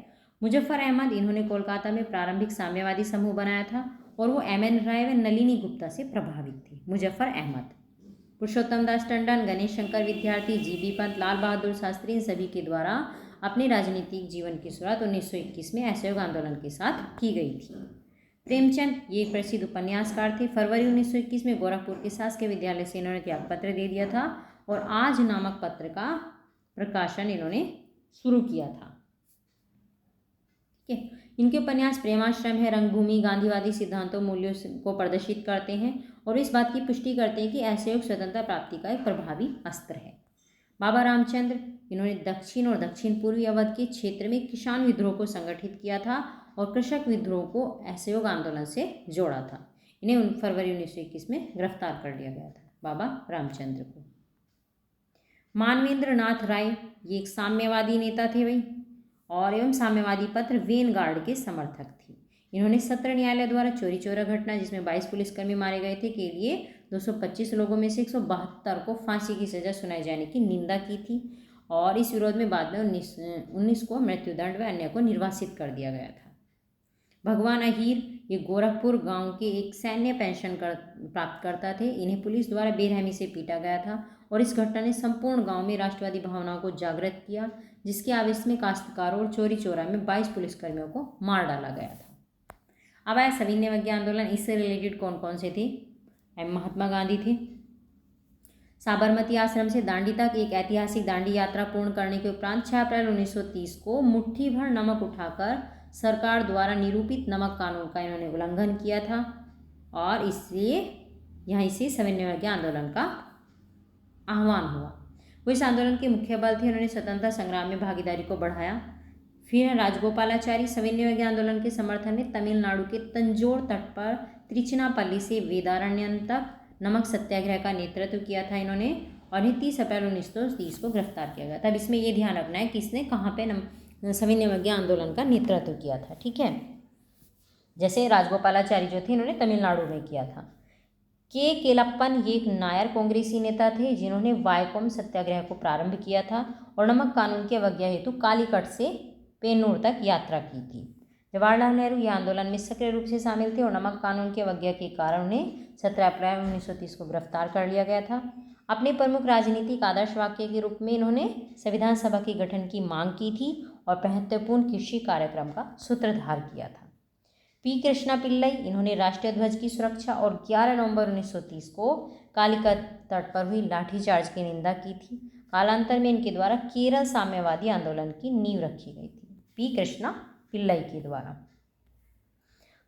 मुजफ्फर अहमद, इन्होंने कोलकाता में प्रारंभिक साम्यवादी समूह बनाया था और वो एम.एन. राय व नलिनी गुप्ता से प्रभावित थे। मुजफ्फर अहमद। पुरुषोत्तम दास टंडन, गणेश शंकर विद्यार्थी, जी.बी. पंत, लाल बहादुर शास्त्री, इन सभी के द्वारा अपने राजनीतिक जीवन की शुरुआत 1921 में असहयोग आंदोलन के साथ की गई थी। प्रेमचंद, ये एक प्रसिद्ध उपन्यासकार थे, फरवरी 1921 में गोरखपुर के शासकीय विद्यालय से इन्होंने त्यागपत्र दे दिया था और आज नामक पत्र का प्रकाशन इन्होंने शुरू किया था, ठीक है। इनके उपन्यास प्रेमाश्रम है, रंगभूमि, गांधीवादी सिद्धांतों मूल्यों को प्रदर्शित करते हैं और इस बात की पुष्टि करते हैं कि असहयोग स्वतंत्रता प्राप्ति का एक प्रभावी अस्त्र है। बाबा रामचंद्र, इन्होंने दक्षिण और दक्षिण पूर्वी अवध के क्षेत्र में किसान विद्रोह को संगठित किया था और कृषक विद्रोह को असहयोग आंदोलन से जोड़ा था। इन्हें फरवरी 1921 में गिरफ्तार कर लिया गया था, बाबा रामचंद्र को। मानवेंद्र नाथ राय, ये एक साम्यवादी नेता थे भाई, और एवं साम्यवादी पत्र वेनगार्ड के समर्थक थे। इन्होंने सत्र न्यायालय द्वारा चोरी चोरा घटना, जिसमें 22 पुलिसकर्मी मारे गए थे, के लिए 225 लोगों में से 172 को फांसी की सजा सुनाए जाने की निंदा की थी और इस विरोध में बाद में 19 को मृत्युदंड व अन्य को निर्वासित कर दिया गया था। भगवान अहीर, ये गोरखपुर गांव के एक सैन्य पेंशन प्राप्त करता थे, इन्हें पुलिस द्वारा बेरहमी से पीटा गया था और इस घटना ने संपूर्ण गांव में राष्ट्रवादी भावनाओं को जागृत किया, जिसके आवेश में काश्तकारों और चोरी चोरा में 22 पुलिसकर्मियों को मार डाला गया था। अब आए सविनय आंदोलन, इससे रिलेटेड कौन कौन से थे? महात्मा गांधी थे। साबरमती आश्रम से दांडी तक एक ऐतिहासिक दांडी यात्रा पूर्ण करने के उपरांत 6 अप्रैल 1930 को मुट्ठी भर नमक उठाकर सरकार द्वारा निरूपित नमक कानून का इन्होंने उल्लंघन किया था और इसलिए यहाँ से सविनय आंदोलन का आह्वान हुआ। वो इस आंदोलन के मुख्य बल थे। उन्होंने स्वतंत्रता संग्राम में भागीदारी को बढ़ाया। फिर राजगोपालाचारी सविनय आंदोलन के समर्थन में तमिलनाडु के तंजौर तट पर त्रिचनापल्ली से वेदारण्यम तक नमक सत्याग्रह का नेतृत्व किया था इन्होंने, और 30 अप्रैल 1930 को गिरफ्तार किया गया था। अब इसमें ये ध्यान रखना है किसने कहाँ पे सविनय आंदोलन का नेतृत्व किया था, ठीक है। जैसे राजगोपालाचारी जो थे इन्होंने तमिलनाडु में किया था। के केलप्पन ये एक नायर कांग्रेसी नेता थे जिन्होंने वायकोम सत्याग्रह को प्रारंभ किया था और नमक कानून की अवज्ञा हेतु कालीकट से पेन्नूर तक यात्रा की थी। जवाहरलाल नेहरू ये आंदोलन में सक्रिय रूप से शामिल थे और नमक कानून की अवज्ञा के कारण उन्हें 17 अप्रैल 1930 को गिरफ्तार कर लिया गया था। अपने प्रमुख राजनीतिक आदर्श वाक्य के रूप में इन्होंने संविधान सभा के गठन की मांग की थी और महत्वपूर्ण कृषि कार्यक्रम का सूत्रधार किया था। पी कृष्णा पिल्लई इन्होंने राष्ट्रीय ध्वज की सुरक्षा और 11 नवंबर 1930 को कालीकट तट पर हुई लाठीचार्ज की निंदा की थी। कालांतर में इनके द्वारा केरल साम्यवादी आंदोलन की नींव रखी गई थी, पी कृष्णा पिल्लई के द्वारा।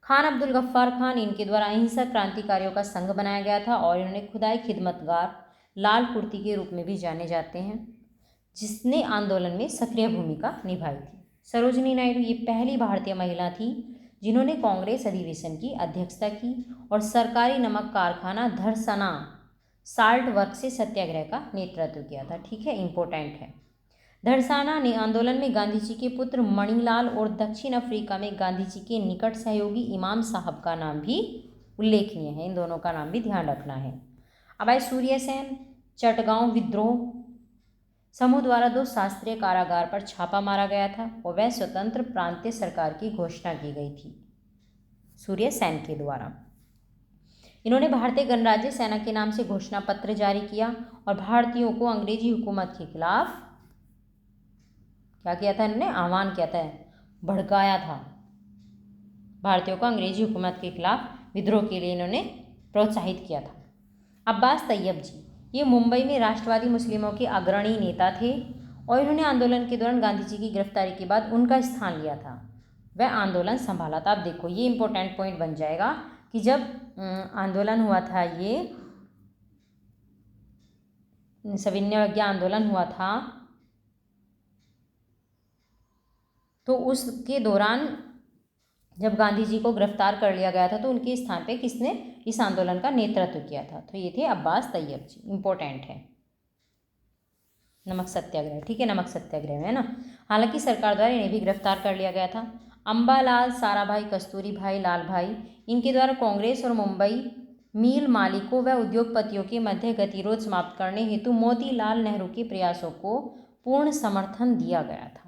खान अब्दुल गफ्फार खान इनके द्वारा अहिंसक क्रांतिकारियों का संघ बनाया गया था और इन्होंने खुदाई खिदमतगार लाल कुर्ती के रूप में भी जाने जाते हैं, जिसने आंदोलन में सक्रिय भूमिका निभाई थी। सरोजिनी नायडू ये पहली भारतीय महिला थी जिन्होंने कांग्रेस अधिवेशन की अध्यक्षता की और सरकारी नमक कारखाना धरसना साल्ट वर्क से सत्याग्रह का नेतृत्व किया था, ठीक है, इंपॉर्टेंट है। धरसाना ने आंदोलन में गांधी जी के पुत्र मणिलाल और दक्षिण अफ्रीका में गांधी जी के निकट सहयोगी इमाम साहब का नाम भी उल्लेखनीय है, इन दोनों का नाम भी ध्यान रखना है। अब आए सूर्य सेन, चटगांव विद्रोह समूह द्वारा 2 शास्त्रीय कारागार पर छापा मारा गया था और वह स्वतंत्र प्रांतीय सरकार की घोषणा की गई थी सूर्य सेन के द्वारा। इन्होंने भारतीय गणराज्य सेना के नाम से घोषणा पत्र जारी किया और भारतीयों को अंग्रेजी हुकूमत के खिलाफ क्या किया था, इन्होंने आह्वान किया था, भड़काया था। भारतीयों को अंग्रेजी हुकूमत के खिलाफ विद्रोह के लिए इन्होंने प्रोत्साहित किया था। अब्बास तैयब जी ये मुंबई में राष्ट्रवादी मुस्लिमों के अग्रणी नेता थे और इन्होंने आंदोलन के दौरान गांधी जी की गिरफ्तारी के बाद उनका स्थान लिया था, वह आंदोलन संभाला था। अब देखो ये इंपॉर्टेंट पॉइंट बन जाएगा कि जब आंदोलन हुआ था, ये सविनय आंदोलन हुआ था, तो उसके दौरान जब गांधी जी को गिरफ्तार कर लिया गया था तो उनके स्थान पे किसने इस आंदोलन का नेतृत्व किया था, तो ये थे अब्बास तैयब जी, इंपॉर्टेंट है। नमक सत्याग्रह, ठीक है, नमक सत्याग्रह है ना। हालांकि सरकार द्वारा इन्हें भी गिरफ्तार कर लिया गया था। अम्बालाल, साराभाई, कस्तूरी भाई, लाल भाई इनके द्वारा कांग्रेस और मुंबई मिल मालिकों व उद्योगपतियों के मध्य गतिरोध समाप्त करने हेतु मोतीलाल नेहरू के प्रयासों को पूर्ण समर्थन दिया गया था।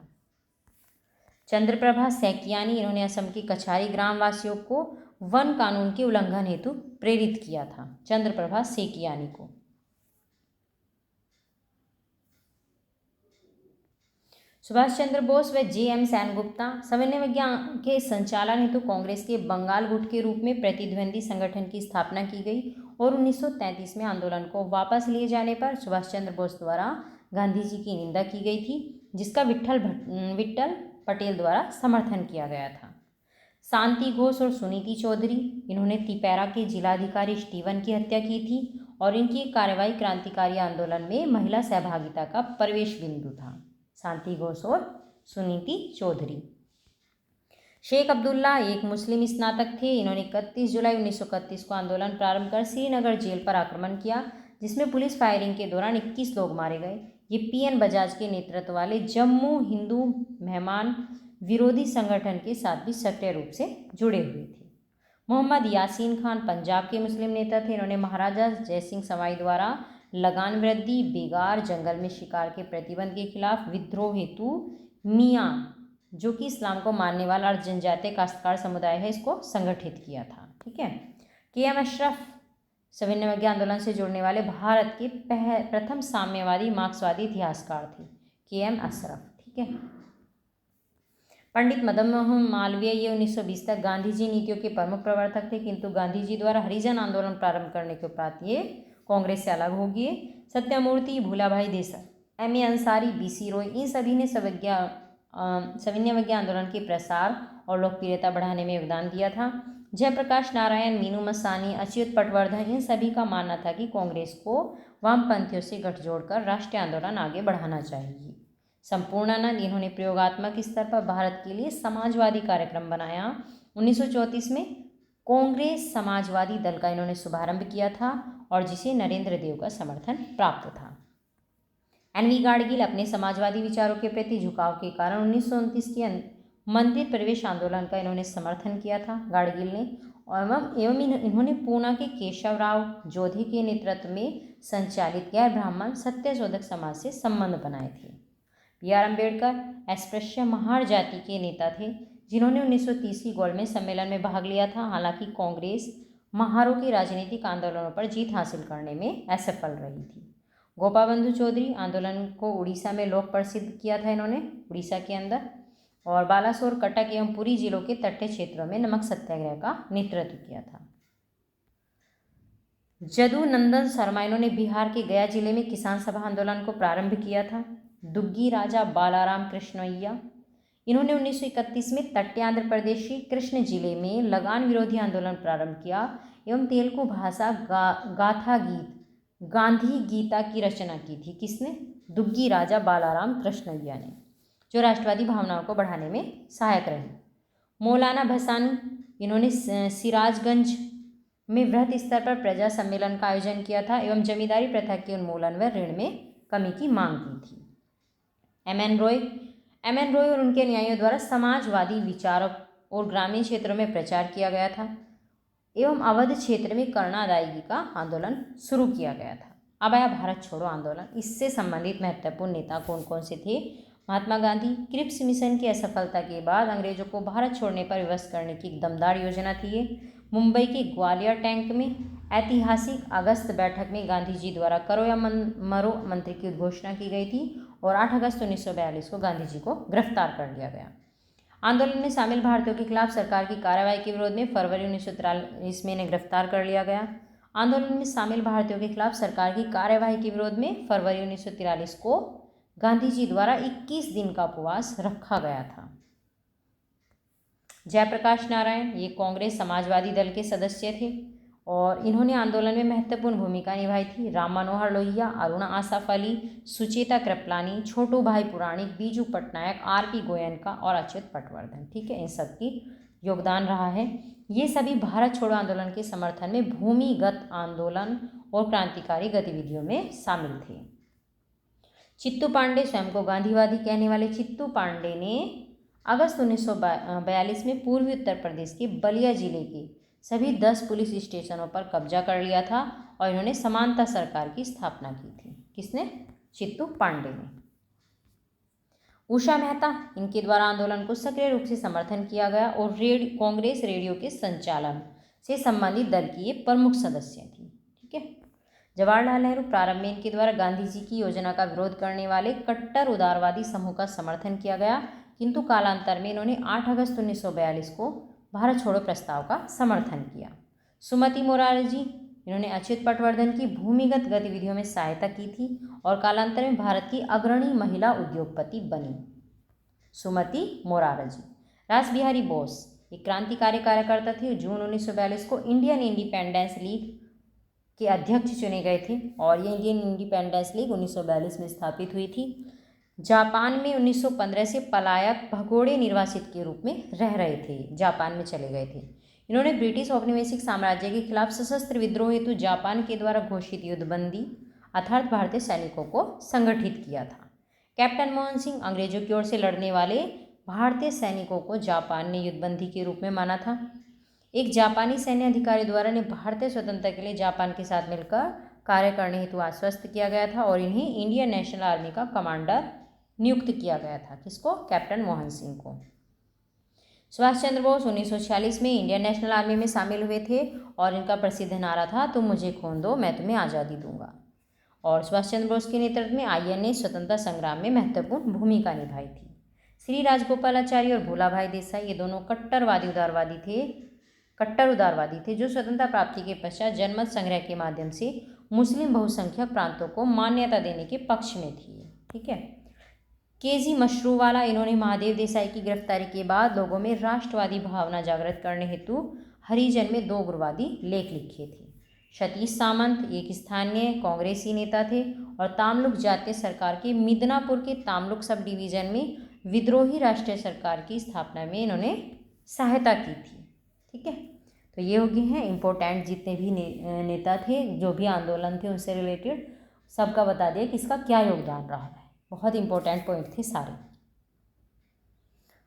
चंद्रप्रभा सैकियानी इन्होंने असम के कछारी ग्रामवासियों को वन कानून के उल्लंघन हेतु प्रेरित किया था, चंद्रप्रभा सैकियानी को। सुभाष चंद्र बोस व जे.एम. सेनगुप्ता सविनय के संचालन हेतु कांग्रेस के बंगाल गुट के रूप में प्रतिद्वंदी संगठन की स्थापना की गई और 1933 में आंदोलन को वापस लिए जाने पर सुभाष चंद्र बोस द्वारा गांधी जी की निंदा की गई थी, जिसका विट्ठल पटेल द्वारा समर्थन किया गया था। शांति घोष और सुनीति चौधरी इन्होंने तिपैरा के जिलाधिकारी स्टीवन की हत्या की थी और इनकी कार्रवाई क्रांतिकारी आंदोलन में महिला सहभागिता का प्रवेश बिंदु था। शांति घोष और सुनीति चौधरी। शेख अब्दुल्ला एक मुस्लिम स्नातक थे। इन्होंने 31 जुलाई 1931 को आंदोलन प्रारंभ कर श्रीनगर जेल पर आक्रमण किया, जिसमें पुलिस फायरिंग के दौरान 21 लोग मारे गए। ये पीएन बजाज के नेतृत्व वाले जम्मू हिंदू मेहमान विरोधी संगठन के साथ भी सक्रिय रूप से जुड़े हुए थे। मोहम्मद यासीन खान पंजाब के मुस्लिम नेता थे। इन्होंने महाराजा जयसिंह सवाई द्वारा लगान वृद्धि, बेगार, जंगल में शिकार के प्रतिबंध के खिलाफ विद्रोह हेतु मियाँ, जो कि इस्लाम को मानने वाला और जनजातीय काश्तकार समुदाय है, इसको संगठित किया था। ठीक है। के.एम. अशरफ सविनय आंदोलन से जुड़ने वाले भारत के प्रथम साम्यवादी मार्क्सवादी इतिहासकार थे, के.एम. अशरफ। ठीक है। पंडित मदन मोहन मालवीय ये 1920 तक गांधी जी नीतियों के प्रमुख प्रवर्तक थे, किंतु गांधी जी द्वारा हरिजन आंदोलन प्रारंभ करने के उपरांत ये कांग्रेस से अलग हो गए। सत्यमूर्ति, भूलाभाई देसाई, M.A. अंसारी, B.C. रॉय, इन सभी ने सविनय आंदोलन के प्रसार और लोकप्रियता बढ़ाने में योगदान दिया था। जयप्रकाश नारायण, मीनू मसानी, अच्युत पटवर्धन, इन सभी का मानना था कि कांग्रेस को वामपंथियों से गठजोड़ कर राष्ट्रीय आंदोलन आगे बढ़ाना चाहिए। संपूर्णानंद, इन्होंने प्रयोगात्मक स्तर पर भारत के लिए समाजवादी कार्यक्रम बनाया। 1934 में कांग्रेस समाजवादी दल का इन्होंने शुभारंभ किया था और जिसे नरेंद्र देव का समर्थन प्राप्त था। NV गाडगिल, अपने समाजवादी विचारों के प्रति झुकाव के कारण 1929 के मंदिर प्रवेश आंदोलन का इन्होंने समर्थन किया था। गाडगिल ने एवं इन्होंने पूना के केशवराव जोधी के नेतृत्व में संचालित गैर ब्राह्मण सत्यशोधक समाज से संबंध बनाए थे। B.R. अम्बेडकर अस्पृश्य महार जाति के नेता थे, जिन्होंने 1930 की गोलमेज सम्मेलन में भाग लिया था। हालांकि कांग्रेस महारों के राजनीतिक आंदोलनों पर जीत हासिल करने में असफल रही थी। गोपाबंधु चौधरी, आंदोलन को उड़ीसा में लोक प्रसिद्ध किया था इन्होंने, उड़ीसा के अंदर, और बालासोर, कटक एवं पुरी जिलों के तटीय क्षेत्रों में नमक सत्याग्रह का नेतृत्व किया था। जदू नंदन शर्मा, इन्होंने बिहार के गया जिले में किसान सभा आंदोलन को प्रारंभ किया था। दुग्गी राजा बालाराम कृष्णय्या, इन्होंने 1931 में तटीय आंध्र प्रदेश के कृष्ण जिले में लगान विरोधी आंदोलन प्रारंभ किया एवं तेलुगु भाषा गाथा गीत गांधी गीता की रचना की थी। किसने? दुग्गी राजा बालाराम कृष्णय्या ने, जो राष्ट्रवादी भावनाओं को बढ़ाने में सहायक रहे। मौलाना भसानी, इन्होंने सिराजगंज में वृहद स्तर पर प्रजा सम्मेलन का आयोजन किया था एवं जमींदारी प्रथा के उन्मूलन व ऋण में कमी की मांग की थी। M.N. रॉय और उनके अनुयायियों द्वारा समाजवादी विचारों और ग्रामीण क्षेत्रों में प्रचार किया गया था एवं अवध क्षेत्र में करना अदायगी का आंदोलन शुरू किया गया था। अब आया भारत छोड़ो आंदोलन। इससे संबंधित महत्वपूर्ण नेता कौन कौन से थे? महात्मा गांधी। क्रिप्स मिशन की असफलता के बाद अंग्रेजों को भारत छोड़ने पर विवश करने की एक दमदार योजना थी। मुंबई के ग्वालियर टैंक में ऐतिहासिक अगस्त बैठक में गांधी जी द्वारा करो या मरो मंत्र की उद्घोषणा की गई थी और 8 अगस्त 1942 को गांधी जी को गिरफ्तार कर लिया गया। आंदोलन में शामिल भारतीयों के खिलाफ सरकार की कार्रवाई के विरोध में फरवरी 1943 में इन्हें गिरफ्तार कर लिया गया। आंदोलन में शामिल भारतीयों के खिलाफ सरकार की कार्यवाही के विरोध में फरवरी 1943 को गांधी जी द्वारा 21 दिन का उपवास रखा गया था। जयप्रकाश नारायण, ये कांग्रेस समाजवादी दल के सदस्य थे और इन्होंने आंदोलन में महत्वपूर्ण भूमिका निभाई थी। राम मनोहर लोहिया, अरुणा आसफ अली, सुचेता कृपलानी, छोटू भाई पुराणिक, बीजू पटनायक, R.P. गोयनका और अच्युत पटवर्धन, ठीक है, इन सब की योगदान रहा है। ये सभी भारत छोड़ो आंदोलन के समर्थन में भूमिगत आंदोलन और क्रांतिकारी गतिविधियों में शामिल थे। चित्तू पांडे, स्वयं को गांधीवादी कहने वाले चित्तू पांडे ने अगस्त 1942 में पूर्वी उत्तर प्रदेश के बलिया जिले के सभी 10 पुलिस स्टेशनों पर कब्जा कर लिया था और इन्होंने समानता सरकार की स्थापना की थी। किसने? चित्तू पांडे ने। उषा मेहता, इनके द्वारा आंदोलन को सक्रिय रूप से समर्थन किया गया और कांग्रेस रेडियो के संचालन से संबंधित दल की ये प्रमुख सदस्य थी, ठीक है। जवाहरलाल नेहरू, प्रारंभ में इनके द्वारा गांधी जी की योजना का विरोध करने वाले कट्टर उदारवादी समूह का समर्थन किया गया, किंतु कालांतर में इन्होंने 8 अगस्त 1942 को भारत छोड़ो प्रस्ताव का समर्थन किया। सुमति मोरारजी, इन्होंने अच्युत पटवर्धन की भूमिगत गतिविधियों में सहायता की थी और कालांतर में भारत की अग्रणी महिला उद्योगपति बनी। सुमति मोरारजी। रास बिहारी बोस, एक क्रांतिकारी कार्यकर्ता थे। जून 1942 को इंडियन इंडिपेंडेंस लीग के अध्यक्ष चुने गए थे और ये इंडियन इंडिपेंडेंस लीग 1942 में स्थापित हुई थी। जापान में 1915 से पलायक भगोड़े निर्वासित के रूप में रह रहे थे, जापान में चले गए थे। इन्होंने ब्रिटिश औपनिवेशिक साम्राज्य के खिलाफ सशस्त्र विद्रोह हेतु जापान के द्वारा घोषित युद्धबंदी अर्थात भारतीय सैनिकों को संगठित किया था। कैप्टन मोहन सिंह, अंग्रेजों की ओर से लड़ने वाले भारतीय सैनिकों को जापान ने युद्धबंदी के रूप में माना था। एक जापानी सैन्य अधिकारी द्वारा इन्हें भारतीय स्वतंत्रता के लिए जापान के साथ मिलकर कार्य करने हेतु आश्वस्त किया गया था और इन्हें इंडियन नेशनल आर्मी का कमांडर नियुक्त किया गया था। किसको? कैप्टन मोहन सिंह को। सुभाष चंद्र बोस 1946 में इंडियन नेशनल आर्मी में शामिल हुए थे और इनका प्रसिद्ध नारा था, तुम मुझे खून दो मैं तुम्हें आज़ादी दूंगा। और सुभाष चंद्र बोस के नेतृत्व में INA स्वतंत्रता संग्राम में महत्वपूर्ण भूमिका निभाई थी। श्री राजगोपालाचारी और भोलाभाई देसाई ये दोनों कट्टर उदारवादी थे जो स्वतंत्रता प्राप्ति के पश्चात जनमत संग्रह के माध्यम से मुस्लिम बहुसंख्यक प्रांतों को मान्यता देने के पक्ष में थी। ठीक है। केजी मशरूवाला, इन्होंने महादेव देसाई की गिरफ्तारी के बाद लोगों में राष्ट्रवादी भावना जागृत करने हेतु हरिजन में 2 उग्रवादी लेख लिखे थे। सतीश सामंत एक स्थानीय कांग्रेसी नेता थे और तामलुक जातीय सरकार के मिदनापुर के तामलुक सब डिवीजन में विद्रोही राष्ट्रीय सरकार की स्थापना में इन्होंने सहायता की थी। ठीक है। तो ये हो गए हैं इम्पोर्टेंट जितने भी नेता थे, जो भी आंदोलन थे उनसे रिलेटेड सबका बता दिया किसका क्या योगदान रहा है। बहुत इंपॉर्टेंट पॉइंट थे सारे।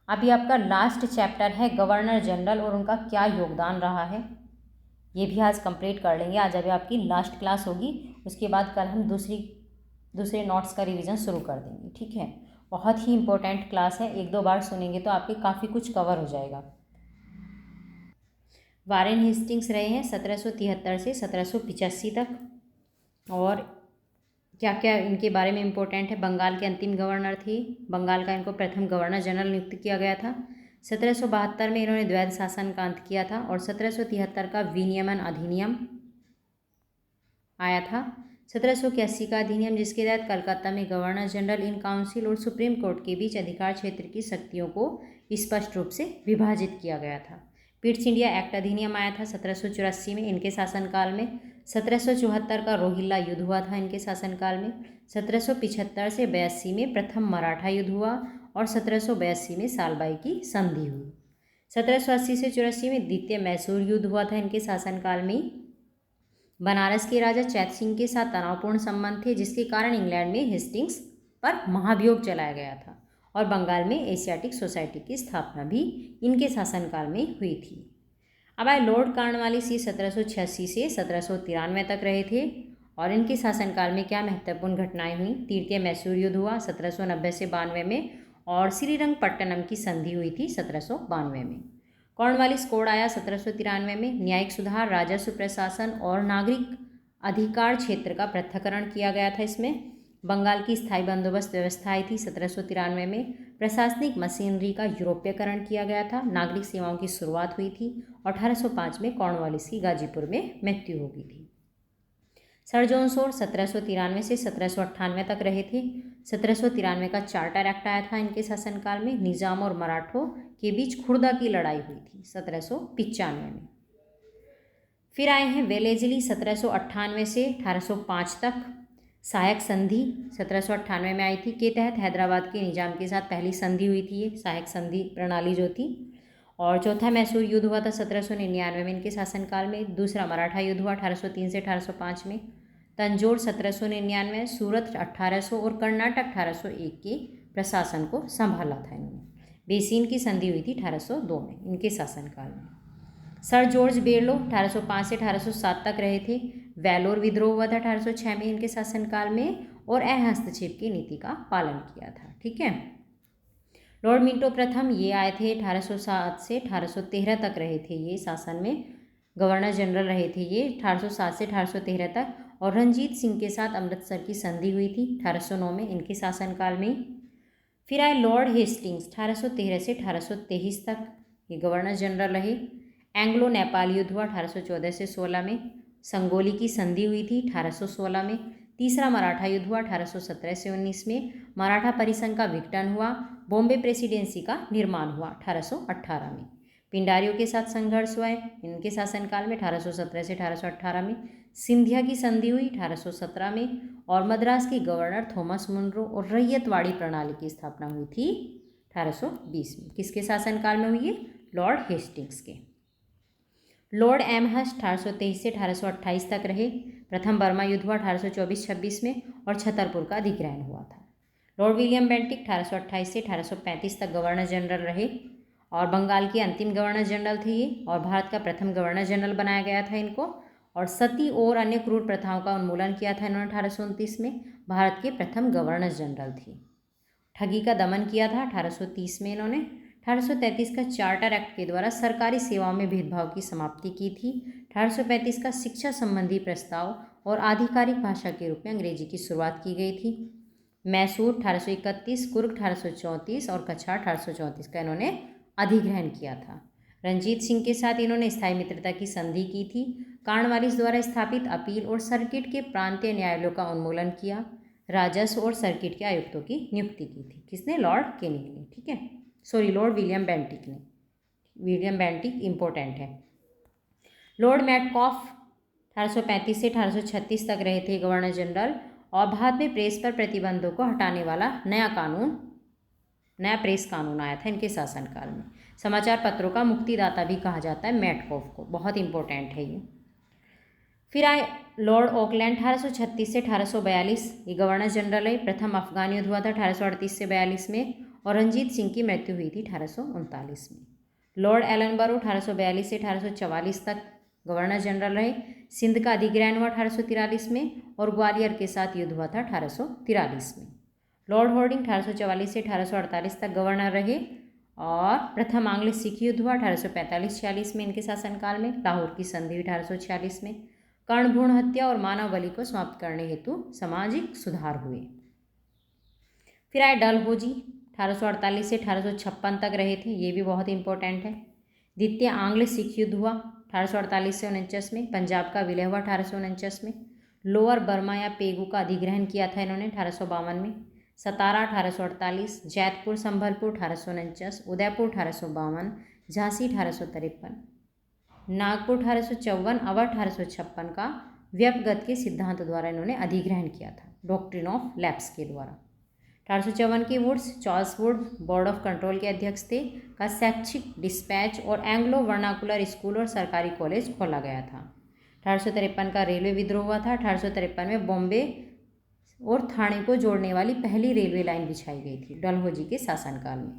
अभी आपका लास्ट चैप्टर है गवर्नर जनरल और उनका क्या योगदान रहा है, ये भी आज कंप्लीट कर लेंगे। आज अभी आपकी लास्ट क्लास होगी, उसके बाद कल हम दूसरे नोट्स का रिवीजन शुरू कर देंगे। ठीक है। बहुत ही इंपॉर्टेंट क्लास है, 1-2 बार सुनेंगे तो आपके काफ़ी कुछ कवर हो जाएगा। वारेन हेस्टिंग्स रहे हैं 1773 से 1785 तक, और क्या क्या इनके बारे में इम्पोर्टेंट है। बंगाल के अंतिम गवर्नर थे, बंगाल का इनको प्रथम गवर्नर जनरल नियुक्त किया गया था। 1772 में इन्होंने द्वैध शासन का अंत किया था और 1773 का विनियमन अधिनियम आया था। 1781 का अधिनियम जिसके तहत कलकत्ता में गवर्नर जनरल इन काउंसिल और सुप्रीम कोर्ट के बीच अधिकार क्षेत्र की शक्तियों को स्पष्ट रूप से विभाजित किया गया था। पिट्स इंडिया एक्ट अधिनियम आया था 1784 में इनके शासनकाल में। 1774 का रोहिल्ला युद्ध हुआ था इनके शासनकाल में। 1775 से 82 में प्रथम मराठा युद्ध हुआ और 1782 में सालबाई की संधि हुई। 1780 से 84 में द्वितीय मैसूर युद्ध हुआ था इनके शासनकाल में। बनारस के राजा चैत सिंह के साथ तनावपूर्ण संबंध थे जिसके कारण इंग्लैंड में हेस्टिंग्स पर महाभियोग चलाया गया था और बंगाल में एशियाटिक सोसाइटी की स्थापना भी इनके शासनकाल में हुई थी। अब आए लॉर्ड कॉर्नवालिस, 1786 से 1793 तक रहे थे और इनके शासनकाल में क्या महत्वपूर्ण घटनाएं हुई। तृतीय मैसूर युद्ध हुआ 1790 से 92 में और श्रीरंगपट्टनम की संधि हुई थी 1792 में। कॉर्नवालिस कोड आया 1793 में। न्यायिक सुधार, राजस्व प्रशासन और नागरिक अधिकार क्षेत्र का पृथक्करण किया गया था। इसमें बंगाल की स्थायी बंदोबस्त व्यवस्था आई थी 1793 में। प्रशासनिक मशीनरी का यूरोपीयकरण किया गया था। नागरिक सेवाओं की शुरुआत हुई थी और 1805 में कॉर्नवालिस की गाजीपुर में मृत्यु हो गई थी। सर जॉन शोर 1793 से 1798 तक रहे थे। 1793 का चार्टर एक्ट आया था इनके शासनकाल में। निजाम और मराठों के बीच खुर्दा की लड़ाई हुई थी 1795 में। फिर आए हैं वेलेजली 1798 से 1805 तक। सहायक संधि 1798 में आई थी के तहत हैदराबाद के निजाम के साथ पहली संधि हुई थी, ये सहायक संधि प्रणाली जो थी। और चौथा मैसूर युद्ध हुआ था 1799 में इनके शासनकाल में। दूसरा मराठा युद्ध हुआ 1803 से 1805 में। तंजौर 1799, सूरत 1800 और कर्नाटक 1801 के प्रशासन को संभाला था इन्होंने। बेसिन की संधि हुई थी 1802 में इनके शासनकाल में। सर जॉर्ज बेरलो 1805 से 1807 तक रहे थे। वेलोर विद्रोह हुआ था 1806 में इनके शासनकाल में और अहस्तक्षेप की नीति का पालन किया था। ठीक है। लॉर्ड मिंटो प्रथम ये आए थे 1807 से 1813 तक रहे थे, ये शासन में गवर्नर जनरल रहे थे ये 1807 से 1813 तक। और रंजीत सिंह के साथ अमृतसर की संधि हुई थी 1809 में इनके शासनकाल में। फिर आए लॉर्ड हेस्टिंग्स 1813 से 1823 तक, ये गवर्नर जनरल रहे। एंग्लो नेपाल युद्ध हुआ 1814 से 16 में। संगोली की संधि हुई थी 1816 में। तीसरा मराठा युद्ध हुआ 1817 से 19 में। मराठा परिसंघ का विघटन हुआ। बॉम्बे प्रेसिडेंसी का निर्माण हुआ 1818 में। पिंडारियों के साथ संघर्ष हुए इनके शासनकाल में 1817 से 1818 में। सिंधिया की संधि हुई 1817 में और मद्रास के गवर्नर थॉमस मुनरो और रैयतवाड़ी प्रणाली की स्थापना हुई थी 1820 में। किसके शासनकाल में हुई है? लॉर्ड हेस्टिंग्स के। लॉर्ड एमहर्स्ट 1823 से 1828 तक रहे। प्रथम बर्मा युद्ध हुआ 1824-26 में और छतरपुर का अधिग्रहण हुआ था। लॉर्ड विलियम बेंटिक 1828 से 1835 तक गवर्नर जनरल रहे और बंगाल के अंतिम गवर्नर जनरल थे ये और भारत का प्रथम गवर्नर जनरल बनाया गया था इनको। और सती और अन्य क्रूर प्रथाओं का उन्मूलन किया था इन्होंने 1829 में। भारत के प्रथम गवर्नर जनरल थे। ठगी का दमन किया था 1830 में इन्होंने। 1833 का चार्टर एक्ट के द्वारा सरकारी सेवाओं में भेदभाव की समाप्ति की थी। 1835 का शिक्षा संबंधी प्रस्ताव और आधिकारिक भाषा के रूप में अंग्रेजी की शुरुआत की गई थी। मैसूर 1831, कुर्ग 1834 और कछार 1834 का इन्होंने अधिग्रहण किया था। रंजीत सिंह के साथ इन्होंने स्थायी मित्रता की संधि की थी। कार्नवालिस द्वारा स्थापित अपील और सर्किट के प्रांतीय न्यायालयों का उन्मूलन किया। राजस्व और सर्किट के आयुक्तों की नियुक्ति की थी। किसने? लॉर्ड कैनिंग ने। ठीक है, सॉरी, लॉर्ड विलियम बेंटिक ने। विलियम बेंटिक इंपॉर्टेंट है। लॉर्ड मेटकॉफ 1835 से 1836 तक रहे थे गवर्नर जनरल, और भारत में प्रेस पर प्रतिबंधों को हटाने वाला नया प्रेस कानून आया था इनके शासनकाल में। समाचार पत्रों का मुक्तिदाता भी कहा जाता है मेटकॉफ को, बहुत इंपॉर्टेंट है ये। फिर आए लॉर्ड ऑकलैंड 1836 से 1842, ये गवर्नर जनरल है। प्रथम अफगान युद्ध हुआ था 1838 से 42 में, और रंजीत सिंह की मृत्यु हुई थी 1839 में। लॉर्ड एलनबरो 1842 से 1844 तक गवर्नर जनरल रहे। सिंध का अधिग्रहण हुआ 1843 में, और ग्वालियर के साथ युद्ध हुआ था 1843 में। लॉर्ड हॉर्डिंग 1844 से 1848 तक गवर्नर रहे, और प्रथम आंग्ल सिख युद्ध हुआ 1845-46 में इनके शासनकाल में। लाहौर की संधि 1846 में। कर्ण भ्रूण हत्या और मानव बलि को समाप्त करने हेतु सामाजिक सुधार हुए। फिर आए डलहौजी 1848 से 1856 तक रहे थे, ये भी बहुत इंपॉर्टेंट है। द्वितीय आंग्ल सिख युद्ध हुआ 1848 से 49 में। पंजाब का विलय हुआ 1849 में। लोअर बर्मा या पेगू का अधिग्रहण किया था इन्होंने 1852 में। सतारा 1848, जैतपुर संभलपुर 1849, उदयपुर 1852, झांसी 1853, नागपुर 1854, अवध 1856 का व्यपगत के सिद्धांत द्वारा इन्होंने अधिग्रहण किया था, डॉक्ट्रिन ऑफ लैप्स के द्वारा। 1854 की Wood's, Charles Wood board of control के अध्यक्ष थे, का शैक्षिक डिस्पैच और एंग्लो वर्नाकुलर स्कूल और सरकारी कॉलेज खोला गया था। 1853 का रेलवे विद्रोह हुआ था। 1853 में बॉम्बे और थाने को जोड़ने वाली पहली रेलवे लाइन बिछाई गई थी डलहौजी के शासनकाल में।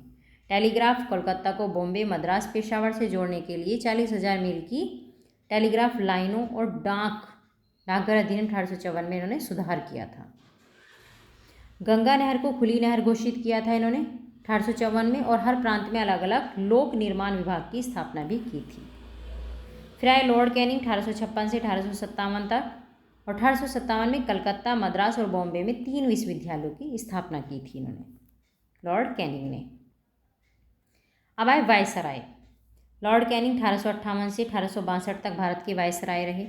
टेलीग्राफ, कोलकाता को बॉम्बे, मद्रास, पेशावर से जोड़ने के लिए 40,000 मील की टेलीग्राफ लाइनों और डाकघर अधिनियम 1854 में इन्होंने सुधार किया था। गंगा नहर को खुली नहर घोषित किया था इन्होंने 1854 में, और हर प्रांत में अलग अलग लोक निर्माण विभाग की स्थापना भी की थी। फिर आए लॉर्ड कैनिंग 1856 से 1857 तक, और 1857 में कलकत्ता, मद्रास और बॉम्बे में 3 विश्वविद्यालयों की स्थापना की थी इन्होंने, लॉर्ड कैनिंग ने। अब आए वायसराय। लॉर्ड कैनिंग 1858 से 1862 तक भारत के वायसराय रहे।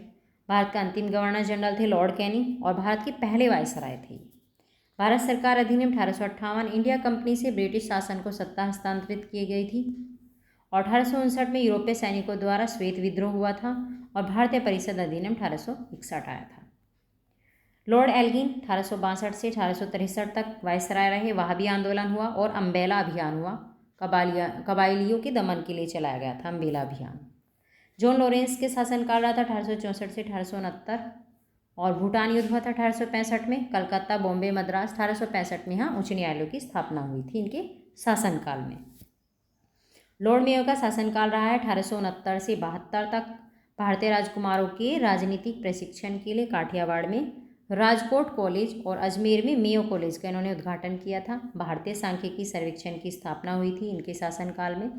भारत का अंतिम गवर्नर जनरल थे लॉर्ड कैनिंग, और भारत के पहले वायसराय थे। भारत सरकार अधिनियम 1858 इंडिया कंपनी से ब्रिटिश शासन को सत्ता हस्तांतरित की गई थी, और 1859 में यूरोपीय सैनिकों द्वारा श्वेत विद्रोह हुआ था, और भारतीय परिषद अधिनियम 1861 आया था। लॉर्ड एल्गिन 1862 से 1863 तक वायसराय रहे। वहाबी आंदोलन हुआ और अम्बेला अभियान हुआ, कबाइलियों के दमन के लिए चलाया गया था अम्बेला अभियान। जॉन लॉरेंस के शासनकाल रहा था 1864 से 1869, और भूटान युद्ध हुआ था 1865 में। कलकत्ता, बॉम्बे, मद्रास 1865 में यहाँ उच्च न्यायालयों की स्थापना हुई थी इनके शासनकाल में। लॉर्ड मेयो का शासनकाल रहा है 1869 से 72 तक। भारतीय राजकुमारों के राजनीतिक प्रशिक्षण के लिए काठियावाड़ में राजकोट कॉलेज और अजमेर में मेयो कॉलेज का इन्होंने उद्घाटन किया था। भारतीय सांख्यिकी सर्वेक्षण की स्थापना हुई थी इनके शासनकाल में।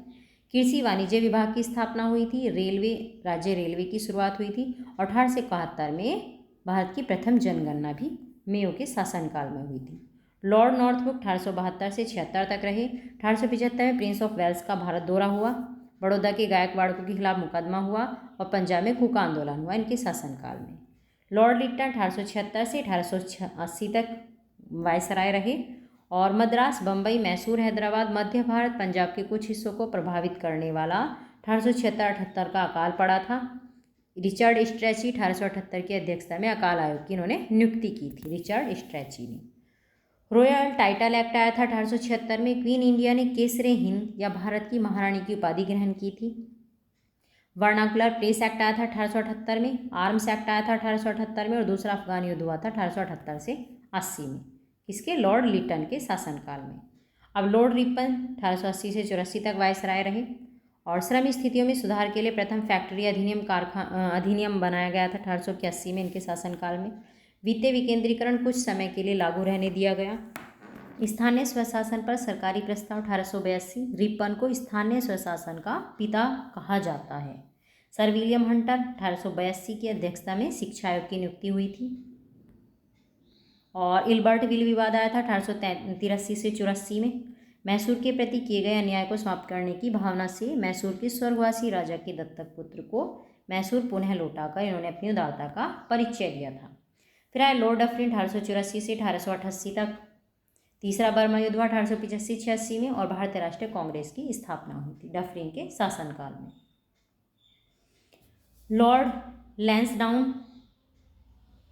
कृषि वाणिज्य विभाग की स्थापना हुई थी। राज्य रेलवे की शुरुआत हुई थी, और 1871 में भारत की प्रथम जनगणना भी मेयो के शासनकाल में हुई थी। लॉर्ड नॉर्थब्रुक 1872 से 76 तक रहे। 1875 में प्रिंस ऑफ वेल्स का भारत दौरा हुआ। बड़ौदा के गायकवाड़ों के खिलाफ मुकदमा हुआ, और पंजाब में कूका आंदोलन हुआ इनके शासनकाल में। लॉर्ड लिट्टन 1876 से 1880 तक वायसराय रहे, और मद्रास, बम्बई, मैसूर, हैदराबाद, मध्य भारत, पंजाब के कुछ हिस्सों को प्रभावित करने वाला 1876-78 का अकाल पड़ा था। रिचर्ड स्ट्रेची 1878 की अध्यक्षता में अकाल आयोग की इन्होंने नियुक्ति की थी, रिचर्ड स्ट्रेची ने। रॉयल टाइटल एक्ट आया था 1876 में। क्वीन इंडिया ने केसरे हिंद या भारत की महारानी की उपाधि ग्रहण की थी। वर्नाकुलर प्रेस एक्ट आया था 1878 में। आर्म्स एक्ट आया था 1878 में, और दूसरा अफगान युद्ध हुआ था 1878 से 80 में, किसके? लॉर्ड लिटन के शासनकाल में। अब लॉर्ड रिपन 1880 से 84 तक वायसराय रहे, और श्रम स्थितियों में सुधार के लिए प्रथम फैक्ट्री अधिनियम बनाया गया था 1881 में इनके शासनकाल में। वित्तीय विकेंद्रीकरण कुछ समय के लिए लागू रहने दिया गया। स्थानीय स्वशासन पर सरकारी प्रस्ताव 1882। रिपन को स्थानीय स्वशासन का पिता कहा जाता है। सर विलियम हंटर 1882 की अध्यक्षता में शिक्षा आयोग की नियुक्ति हुई थी, और इल्बर्ट विल विवाद आया था 1883 से 84 में। मैसूर के प्रति किए गए अन्याय को समाप्त करने की भावना से मैसूर के स्वर्गवासी राजा के दत्तक पुत्र को मैसूर पुनः लौटाकर इन्होंने अपनी उदारता का परिचय दिया था। फिर आया लॉर्ड डफरिन 1884 से 1888 तक। तीसरा बर्मा युद्ध हुआ 1885-86 में और भारतीय राष्ट्रीय कांग्रेस की स्थापना हुई थी डफरिन के शासनकाल में। लॉर्ड लैंसडाउन